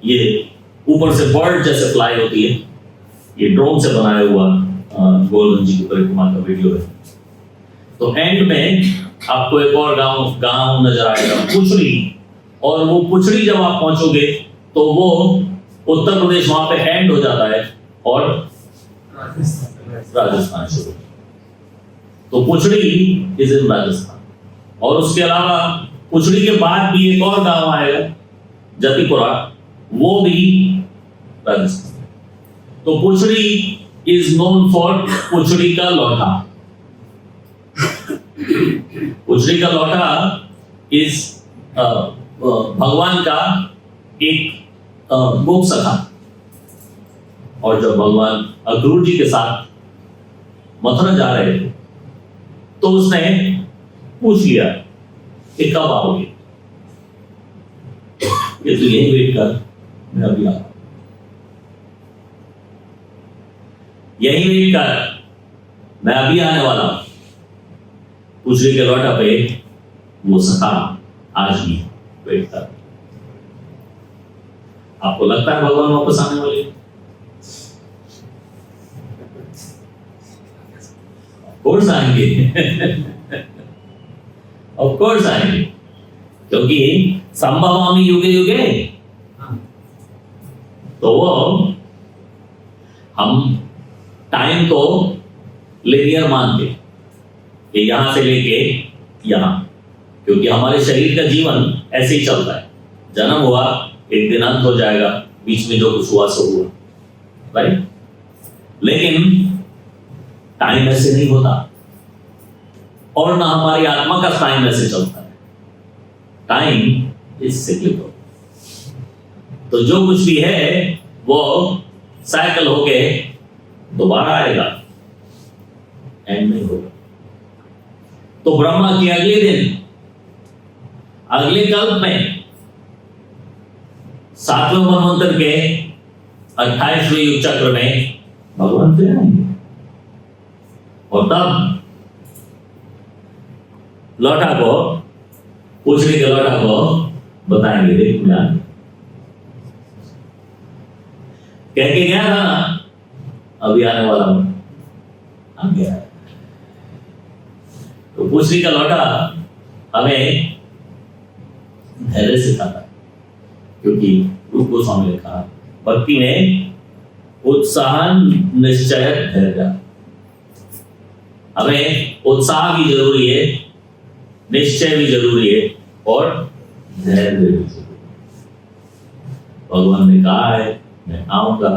ये ऊपर से बर्ड जैसे फ्लाई होती है, ये ड्रोन से बनाया हुआ गोवर्धन जी की परिक्रमा का वीडियो है। तो एंड में आपको एक और गांव नजर आएगा, पुछड़ी, और वो पुछड़ी जब आप पहुंचोगे तो वो उत्तर प्रदेश वहां पे एंड हो जाता है और राजस्थान शुरू। तो पुछड़ी इज इन राजस्थान, और उसके अलावा पुछड़ी के बाद भी एक और गांव आएगा जतिपुरा, वो भी राजस्थान। तो पुछड़ी इज नोन फॉर पुछड़ी का लौटा। पुछड़ी का लौटा इज भगवान का एक गोप सखा, और जब भगवान अक्रूर जी के साथ मथुरा जा रहे थे तो उसने पूछ लिया कि कब आओगे, ये तो यही वेट कर, मैं अभी आ रहा हूं, यही वेट कर, मैं अभी आने वाला हूं। पुछड़ी के लौटा पे वो सखा आज भी वेट कर। आपको लगता है भगवान वापस आने वाले? कोर्स आएंगे, ऑफ कोर्स आएंगे, क्योंकि संभवामि युगे युगे। तो वो हम टाइम को लिनियर मानते कि यहां से लेके यहां, क्योंकि हमारे शरीर का जीवन ऐसे ही चलता है, जन्म हुआ एक दिन अंत हो जाएगा, बीच में जो कुछ हुआ सो हुआ। राइट? लेकिन टाइम ऐसे नहीं होता, और ना हमारी आत्मा का टाइम ऐसे चलता है। Time is cyclical. तो जो कुछ भी है वो साइकिल होके दोबारा आएगा, एंड नहीं होगा। तो ब्रह्मा के अगले दिन, अगले कल्प में, 7वें मनवंतर के 28वें युग चक्र में भगवान फिर आएंगे, और तब लौटा को, पूछने के लौटा को बताएंगे, देख मैं कह के गया था ना, अभी आने वाला हूं, आ गया। तो पूछने का लौटा हमें धैर्य सिखाता है, क्योंकि रूप गोस्वामी ने लिखा भक्ति में उत्साह निश्चय धैर्य। हमें उत्साह भी जरूरी है, निश्चय भी जरूरी है, और धैर्य भी जरूरी है। भगवान ने कहा है मैं आऊंगा,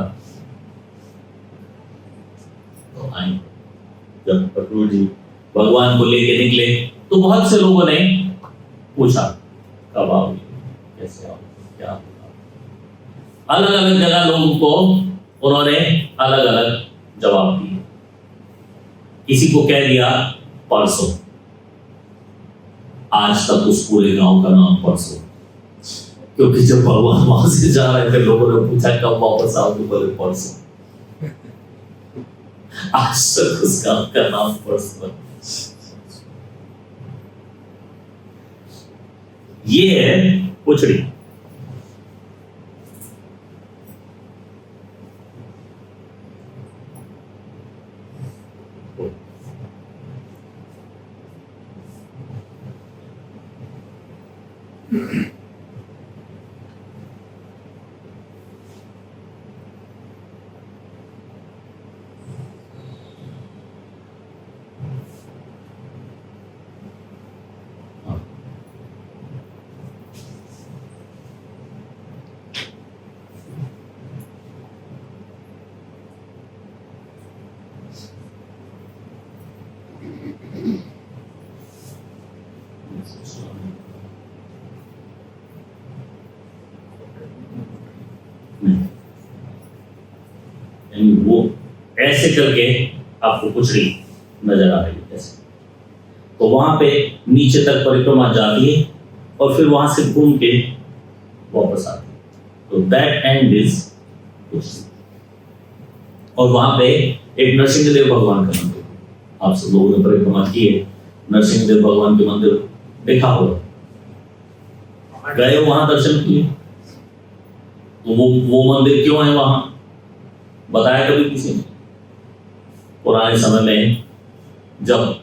तो आएंगे। जब प्रभु जी भगवान को लेके निकले तो बहुत से लोगों ने पूछा कब आओगे, कैसे आओगे, क्या होगा। अलग अलग जगह लोगों को उन्होंने अलग अलग जवाब दिए। किसी को कह दिया परसों, आज तक उस पूरे गांव का नाम परसों, क्योंकि जब भगवान वहां से जा रहे थे लोगों ने पूछा कब वापस आओगे, बोले परसों। आज तक उस गांव का नाम परसों। ये है पुछड़ी। वो ऐसे करके आपको पुछड़ी नजर आ रही है ऐसे। तो वहां पे नीचे तक परिक्रमा जाती है और फिर वहां से घूम के वापस आती है। तो दैट एंड इज पुछड़ी। और वहां पे एक नरसिंहदेव भगवान का मंदिर, आप सब लोगों ने परिक्रमा की है, नरसिंहदेव भगवान के मंदिर देखा होगा, गए हो वहां दर्शन किए? तो वो मंदिर क्यों है वहां, बताया कभी किसी ने? पुराने समय में जब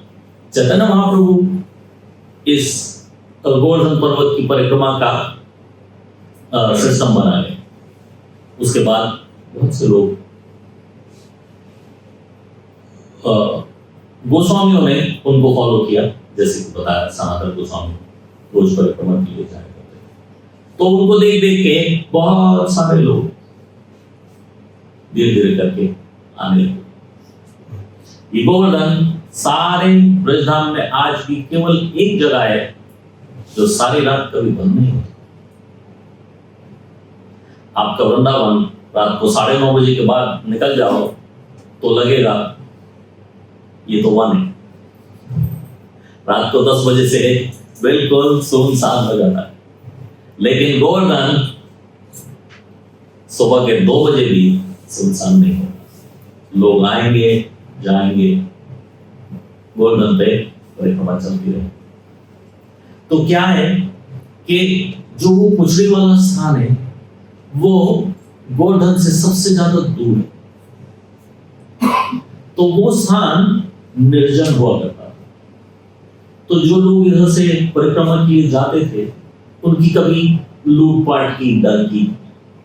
चैतन्य महाप्रभु इस गोवर्धन पर्वत की परिक्रमा का सिस्टम बना गए, उसके बाद बहुत से लोग गोस्वामियों ने उनको फॉलो किया, जैसे कि बताया सनातन गोस्वामी रोज परिक्रमा के लिए जाया करते। तो उनको देख देख के बहुत सारे लोग धीरे धीरे करके आने लगे। ये गोवर्धन सारे ब्रजधाम में आज भी केवल एक जगह है जो सारी रात कभी बंद नहीं होती। आपका वृंदावन रात को 9:30 बजे के बाद निकल जाओ तो लगेगा ये तो वन है। रात को 10 बजे से बिल्कुल सुनसान हो जाता है, लेकिन गोवर्धन सुबह के 2 बजे भी सुनसान नहीं होगा। लोग आएंगे जाएंगे, गोवर्धन पे परिक्रमा चलती रहे। तो क्या है कि जो वो पुछड़ी वाला स्थान है वो गोवर्धन से सबसे ज्यादा दूर है। तो वो स्थान निर्जन हुआ करता। तो जो लोग इधर से परिक्रमा किए जाते थे उनकी कभी लूटपाट की, डर की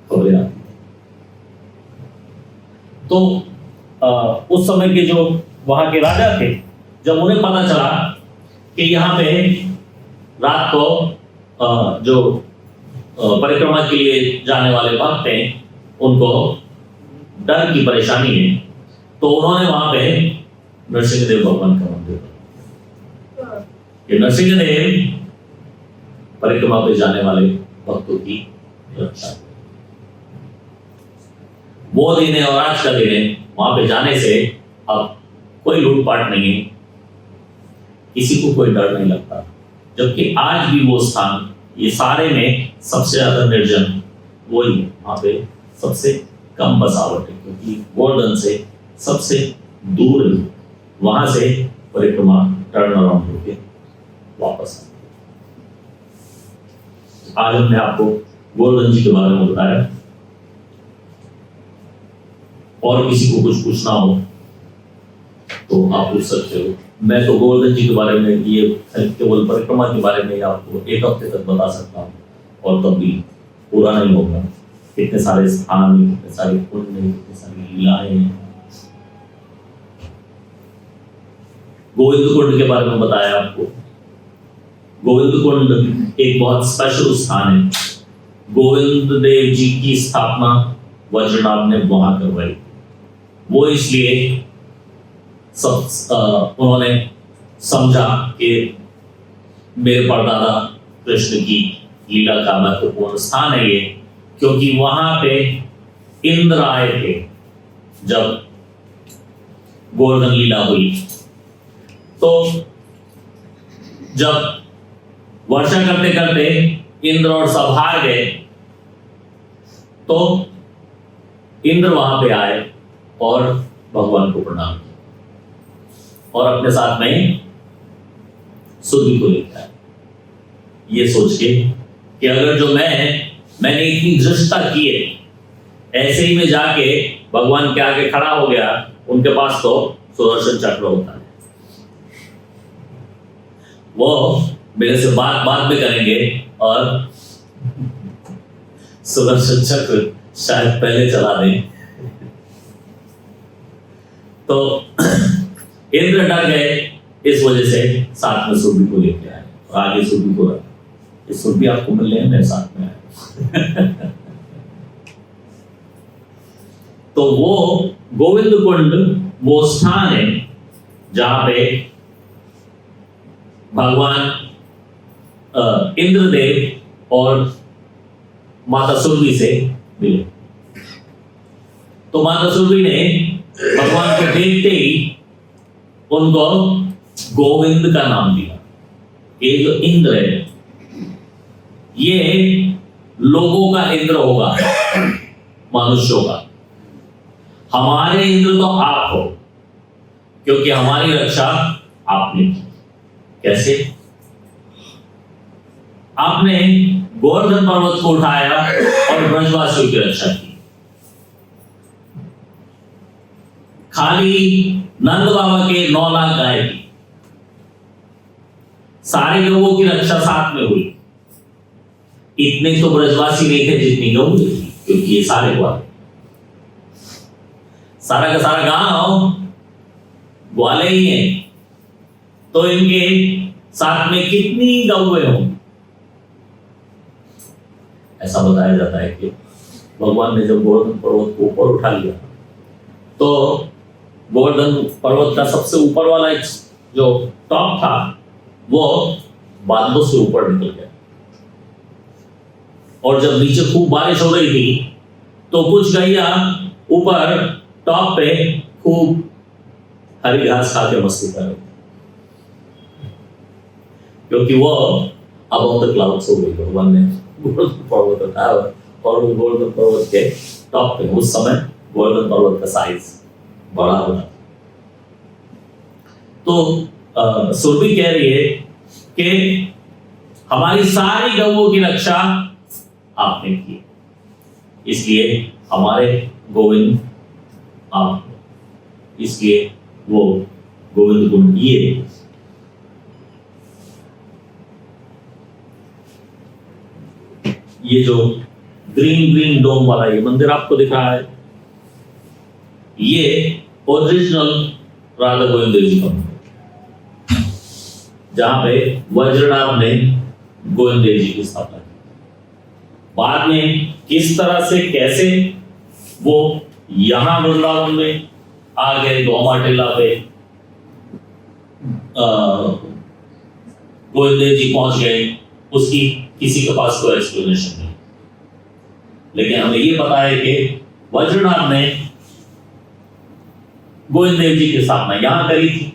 खबरें आती थी। तो उस समय के जो वहां के राजा थे, जब उन्हें पता चला कि यहाँ पे रात को जो परिक्रमा के लिए जाने वाले भक्त हैं उनको डर की परेशानी है, तो उन्होंने वहां पे नरसिंहदेव भगवान का मंदिर बनाया। ये नरसिंहदेव परिक्रमा पे जाने वाले भक्तों की रक्षा। वो दिन है और आज का दिन है, वहां पे जाने से अब कोई लूटपाट नहीं है, किसी को कोई डर नहीं लगता। जबकि आज भी वो स्थान, ये सारे में सबसे ज्यादा निर्जन वही है, वहां पे सबसे कम बसावट है, क्योंकि गोवर्धन से सबसे दूर है। वहां से परिक्रमा टर्न अराउंड होके वापस आती। आज हमने आपको गोवर्धन जी के बारे में बताया। और किसी को कुछ पूछना हो तो आप पूछ सकते हो। मैं तो गोवर्धन जी के बारे में, ये केवल परिक्रमा के बारे में आपको एक हफ्ते तक बता सकता हूँ, और तब भी पूरा नहीं होगा। कितने सारे स्थान, कितने सारे पुण्य, कितनी सारी लीलाएं। गोविंद कुंड के बारे में बताया आपको। गोविंद कुंड एक बहुत स्पेशल स्थान है। गोविंद देव जी की स्थापना वज्रनाभ ने वहां करवाई। वो इसलिए सब उन्होंने समझा कि मेरे परदादा कृष्ण की लीला का महत्वपूर्ण स्थान है ये, क्योंकि वहां पे इंद्र आए थे जब गोवर्धन लीला हुई। तो जब वर्षा करते करते इंद्र और सब हार गए, तो इंद्र वहां पे आए और भगवान को प्रणाम किया और अपने साथ में सुरभि को लेकर आए, ये सोच के कि अगर जो मैंने इतनी दृष्टता की है, ऐसे ही में जाके भगवान के आगे खड़ा हो गया, उनके पास तो सुदर्शन चक्र होता है, वो मेरे से बात में करेंगे और सुदर्शन चक्र शायद पहले चला दें। तो इंद्र डर गए, इस वजह से साथ में सुरभि को लेके आए और आगे सुरभि को रखा। ये सुरभि आपको मिल रहे हैं, मेरे साथ में आए। तो वो गोविंद कुंड वो स्थान है जहां पे भगवान इंद्रदेव और माता सुरभि से मिले। तो माता सुरभि ने भगवान को देखते ही उनको गोविंद का नाम दिया। ये जो इंद्र है, ये लोगों का इंद्र होगा, मनुष्यों का। हमारे इंद्र तो आप हो, क्योंकि हमारी रक्षा आपने की। कैसे? आपने गोवर्धन पर्वत को उठाया और ब्रजवासियों की रक्षा की। खाली नंद बाबा के 9 लाख गाय की, सारे गौओं की रक्षा साथ में हुई। इतने तो ब्रजवासी नहीं थे जितनी गऊ थी, क्योंकि ये सारे ग्वाले, सारा का सारा गांव ग्वाले ही हैं। तो इनके साथ में कितनी गौएं होंगी? ऐसा बताया जाता है कि भगवान ने जब गोवर्धन पर्वत को ऊपर उठा लिया, तो गोवर्धन पर्वत का सबसे ऊपर वाला जो टॉप था, वो बादलों से ऊपर निकल गया। और जब नीचे खूब बारिश हो रही थी, तो कुछ गैया ऊपर टॉप पे खूब हरी घास खा के मस्ती कर रही, क्योंकि वो अबव द क्लाउड्स हो गई। भगवान ने गोवर्धन पर्वत उठाया और वो गोवर्धन पर्वत के टॉप पे, उस समय गोवर्धन पर्वत का साइज बड़ा होता। तो सुरभि कह रही है कि हमारी सारी गौओं की रक्षा आपने की, इसलिए हमारे गोविंद आप, इसलिए वो गोविंद कुंड ये जो ग्रीन डोम वाला ये मंदिर आपको दिख रहा है, ये ओरिजिनल राधा गोविंद देव जी का मंदिर, जहां पे वज्रनाभ ने गोविंद देव जी की स्थापना की। बाद में किस तरह से कैसे वो यहां वृंदावन में आ गए गौमाटिला पे, गोविंद देव जी पहुंच गए, उसकी किसी के पास कोई एक्सप्लेनेशन नहीं। लेकिन हमें ये पता है कि वज्रनाथ ने गोविंद देव जी की स्थापना यहां करी थी।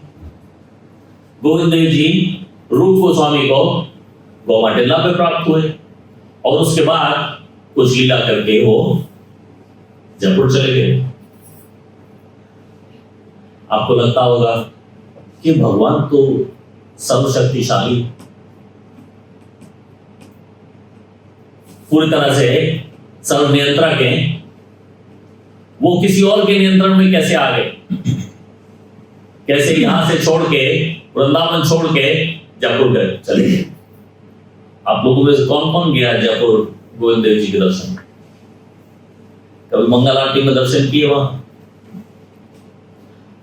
गोविंद देव जी रूप गोस्वामी को गौमाटिला पे प्राप्त हुए और उसके बाद कुछ लीला करके वो जयपुर चले गए। आपको लगता होगा कि भगवान तो सर्वशक्तिशाली, पूरी तरह से सर्वनियंत्रक है, वो किसी और के नियंत्रण में कैसे आ गए? कैसे यहां से छोड़ के, वृंदावन छोड़ के जयपुर गए, चले गए? आप लोगों में से कौन कौन गया जयपुर गोविंद देव जी के दर्शन? कभी मंगल आरती में दर्शन किए? वहां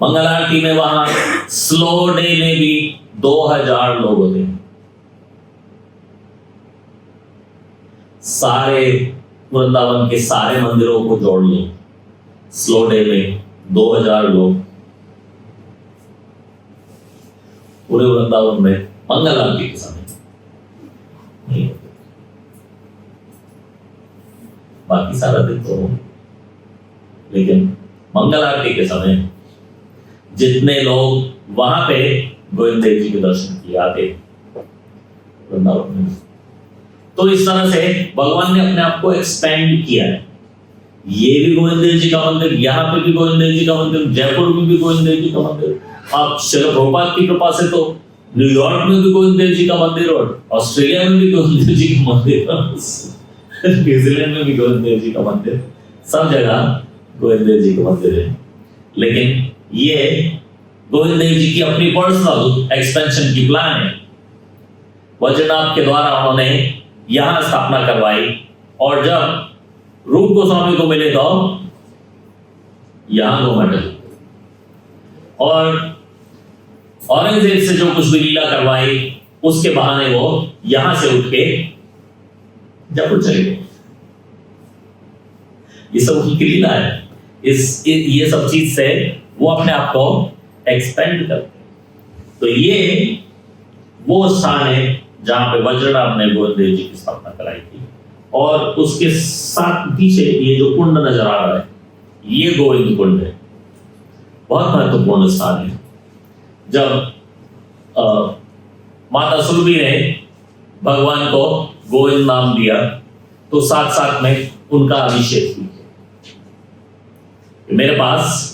मंगल आरती में वहां स्लो डे में भी 2000 लोग होते हैं। सारे वृंदावन के सारे मंदिरों को जोड़ लो, स्लो डे में 2000 लोग पूरे वृंदावन में मंगल आरती के समय नहीं होते। बाकी सारा दिन तो, लेकिन मंगल आरती के समय जितने लोग वहां पे गोविंद देव जी के दर्शन किए आते वृंदावन में। तो इस तरह से भगवान ने अपने आप को एक्सपेंड किया है। ये भी गोविंद देव जी का मंदिर, यहाँ पे भी गोविंद देव जी का मंदिर, जयपुर में भी गोविंद देव जी का मंदिर। आप श्रील प्रभुपाद की कृपा से तो न्यूयॉर्क में भी गोविंद देव जी का मंदिर, और ऑस्ट्रेलिया में भी गोविंद देव जी का मंदिर, न्यूजीलैंड में भी गोविंद देव जी का मंदिर, सब जगह गोविंद देव जी का मंदिर है। लेकिन ये गोविंद देव जी की अपनी पर्सनल एक्सपेंशन की प्लान है। वज्रनाथ के द्वारा उन्होंने यहां स्थापना करवाई, और जब रूप गोस्वामी को मिले तो यहां गौमाटिला, और औरंगजेब से जो कुछ भी लीला करवाई उसके बहाने वो यहां से उठ के जयपुर चले गए। ये सब उनकी लीला है। ये सब चीज से वो अपने आप को एक्सपेंड करते हैं। तो ये वो स्थान है जहां पे वज्रनाथ ने गोविंद देव जी की स्थापना कराई थी, और उसके साथ पीछे ये जो कुंड नजर आ रहा है, ये गोविंद कुंड है। बहुत महत्वपूर्ण स्थान है। जब माता सुरभि ने भगवान को गोविंद नाम दिया तो साथ साथ में उनका अभिषेक भी किया। मेरे पास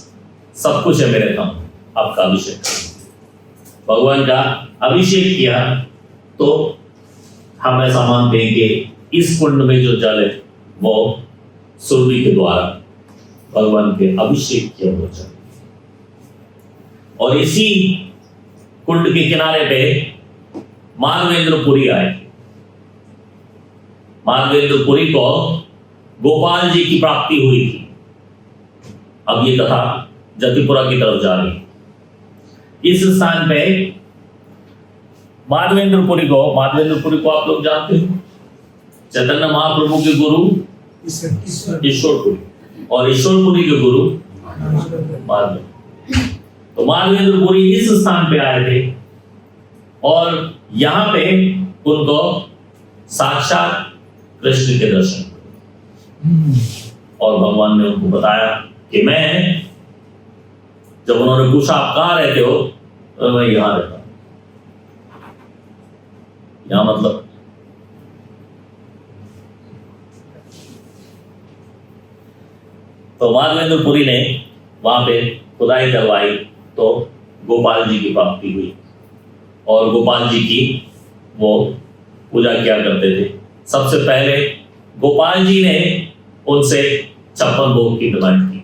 सब कुछ है, मेरे काम आपका अभिषेक। भगवान का अभिषेक किया तो हम ऐसा मानते हैं कि इस कुंड में जो जल है वो सुरभि के द्वारा भगवान के अभिषेक किया हुआ जल, और इसी कुंड के किनारे पे माधवेंद्रपुरी आए। माधवेंद्रपुरी को गोपाल जी की प्राप्ति हुई थी। अब ये कथा जतिपुरा की तरफ जा रही है। इस स्थान पे माधवेंद्रपुरी को आप लोग जानते हो, चैतन्य महाप्रभु के गुरु ईश्वरपुरी, और ईश्वरपुरी के गुरु माधवेंद्र। तो माधवेंद्रपुरी इस स्थान पे आए थे, और यहां पे उनको साक्षात कृष्ण के दर्शन हुए, और भगवान ने उनको बताया कि मैं, जब उन्होंने पूछा आप कहां रहते हो, तो मैं यहां रहता हूं। यहां मतलब तो माधवेंद्रपुरी ने वहां पे खुदाई करवाई तो गोपाल जी की प्राप्ति हुई, और गोपाल जी की वो पूजा किया करते थे। सबसे पहले गोपाल जी ने उनसे 56 भोग की डिमांड की,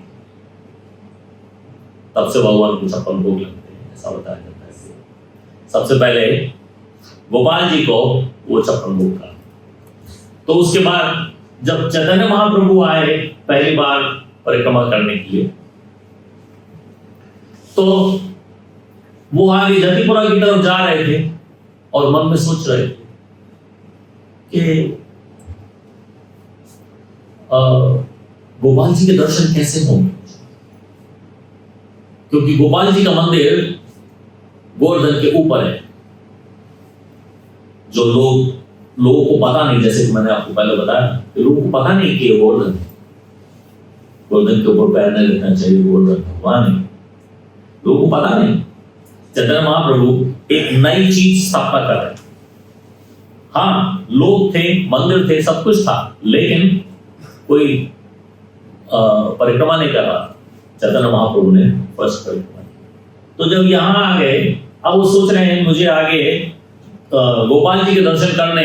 तब से भगवान को 56 भोग लगते हैं, ऐसा बताया जाता है। सबसे पहले गोपाल जी को वो 56 भोग का। तो उसके बाद जब चैतन्य महाप्रभु आए पहली बार परिक्रमा करने के लिए, तो वो आगे जतिपुरा की तरफ जा रहे थे, और मन में सोच रहे थे कि गोपाल जी के दर्शन कैसे होंगे। क्योंकि गोपाल जी का मंदिर गोवर्धन के ऊपर है। जो लोगों को पता नहीं, जैसे कि मैंने आपको पहले बताया कि लोगों को पता नहीं कि गोवर्धन के ऊपर पैर नहीं रखना चाहिए, गोवर्धन भगवान है, लोगों को पता नहीं। चैतन्य महाप्रभु एक नई चीज स्थापना कर रहे। हाँ, लोग थे, मंदिर थे, सब कुछ था, लेकिन कोई परिक्रमा नहीं कर रहा। चैतन्य महाप्रभु ने फर्स्ट परिक्रमा। तो जब यहां आ गए, अब वो सोच रहे हैं मुझे आगे गोपाल जी के दर्शन करने,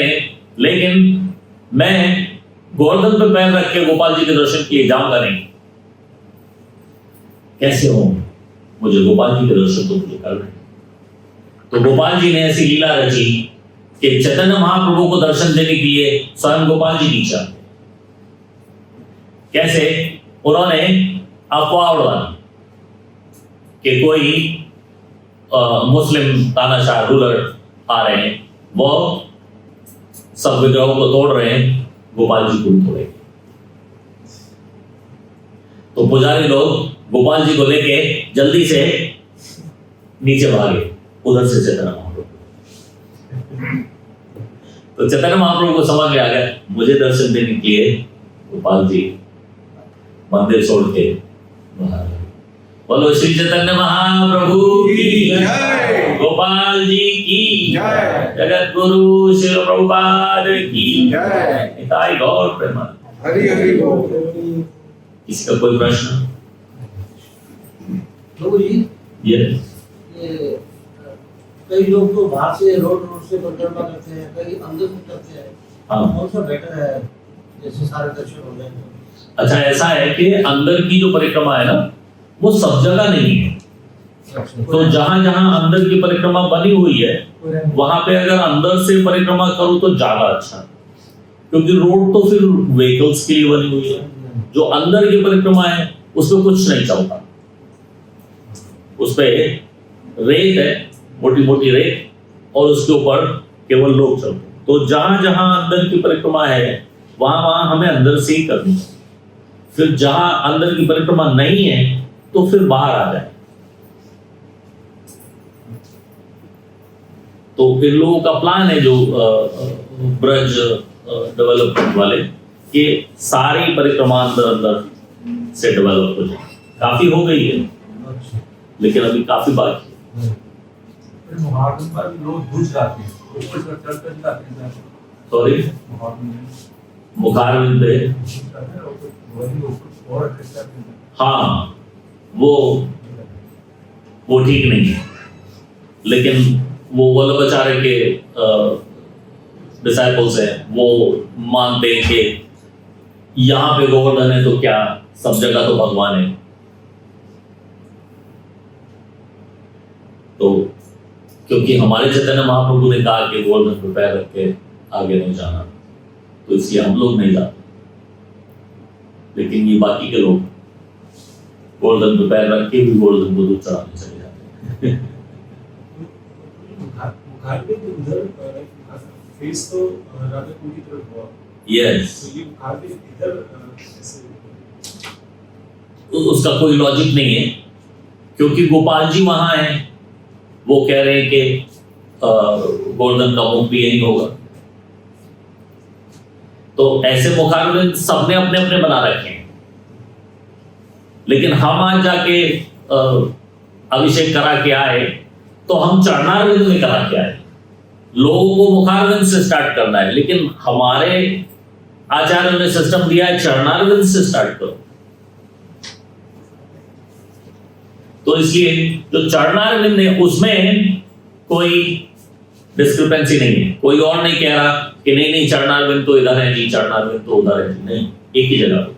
लेकिन मैं गोवर्धन पे पैर रख के गोपाल जी के दर्शन किए जाऊंगा नहीं, कैसे हो? मुझे गोपाल जी के दर्शन तो मुझे करने। तो गोपाल जी ने ऐसी लीला रची कि चैतन्य महाप्रभु को दर्शन देने के लिए स्वयं गोपाल जी नीचे आते। कैसे? उन्होंने अफवाह उड़ाई कि कोई मुस्लिम तानाशाह रूलर आ रहे हैं, वो सब विग्रहों को तोड़ रहे हैं, गोपाल जी को तोड़ेंगे। तो पुजारी लोग गोपाल जी को लेके जल्दी से नीचे भागे, उधर से चैतन्य महाप्रभु। तो चैतन्य महाप्रभु को समझ में आ गया मुझे दर्शन देने के लिए गोपाल जी मंदिर छोड़ के बाहर। बोलो श्री चैतन्य महाप्रभु की जय, गोपाल जी की जय, जगत गुरु श्री प्रभुपाद की जय, निताई गौर प्रेमानंद। हरि हरि बोल। किसी का कोई प्रश्न? प्रभु जी, ये कई लोग तो बाहर से रोड से परिक्रमा करते हैं, कई अंदर से करते हैं। हाँ। कौन सा बेटर है? जैसे सारे दर्शन हो जाएंगे। अच्छा, ऐसा है कि अंदर की जो परिक्रमा है ना, वो सब जगह नहीं है। तो जहां जहां अंदर की परिक्रमा बनी हुई है, वहां पे अगर अंदर से परिक्रमा करो तो ज्यादा अच्छा, क्योंकि रोड तो फिर व्हीकल्स के लिए बनी हुई है। जो अंदर की परिक्रमा है उसमें कुछ नहीं चलता, उस पे रेत है, मोटी मोटी रेत, और उसके ऊपर केवल लोग चलते। तो जहां जहां अंदर की परिक्रमा है वहां वहां हमें अंदर से ही करनी है। फिर जहां अंदर की परिक्रमा नहीं है तो फिर बाहर आ जाए। तो फिर लोगों का प्लान है जो ब्रज डेवलपमेंट वाले, कि सारी परिक्रमा अंदर अंदर से डेवलप हो जाए। काफी हो गई है, लेकिन अभी काफी बाकी है। मुहावरे पर लोग घुस जाते हैं, ऊपर से चढ़ कर जाते हैं। सॉरी, मुखारविंद पे, हाँ, वो ठीक नहीं है, लेकिन वो वल्लभाचार्य के डिसाइपल्स हैं, वो मानते हैं कि यहाँ पे गोवर्धन है तो क्या, सब जगह तो भगवान है। तो क्योंकि हमारे चैतन्य महाप्रभु ने कहा कि गोवर्धन पे पैर रख के आगे नहीं जाना, तो इसलिए हम लोग नहीं जाते। लेकिन ये बाकी के लोग गोवर्धन पे पैर रख के भी गोवर्धन को दूध चढ़ाने चले जाते हैं। फेस तो राधा कुंड की तरफ हुआ। यस, तो ये मुखारविंद इधर ऐसे उसका कोई लॉजिक नहीं है, क्योंकि गोपाल जी वहां हैं, वो कह रहे हैं कि गोवर्धन का मुख भी यही होगा। तो ऐसे मुखारविंद सबने अपने अपने बना रखे हैं, लेकिन हम आज जाके अभिषेक करा के आए तो हम चरणारविंद में करा के आए। लोगों को मुखारविंद से स्टार्ट करना है, लेकिन हमारे आचार्यों ने सिस्टम दिया है चरणारविंद से स्टार्ट करो। तो इसलिए जो चरणारविंद है उसमें कोई डिस्क्रिपेंसी नहीं है। कोई और नहीं कह रहा कि नहीं चरणारविंद तो इधर है जी, चरणारविंद तो उधर है जी, नहीं, एक ही जगह पे।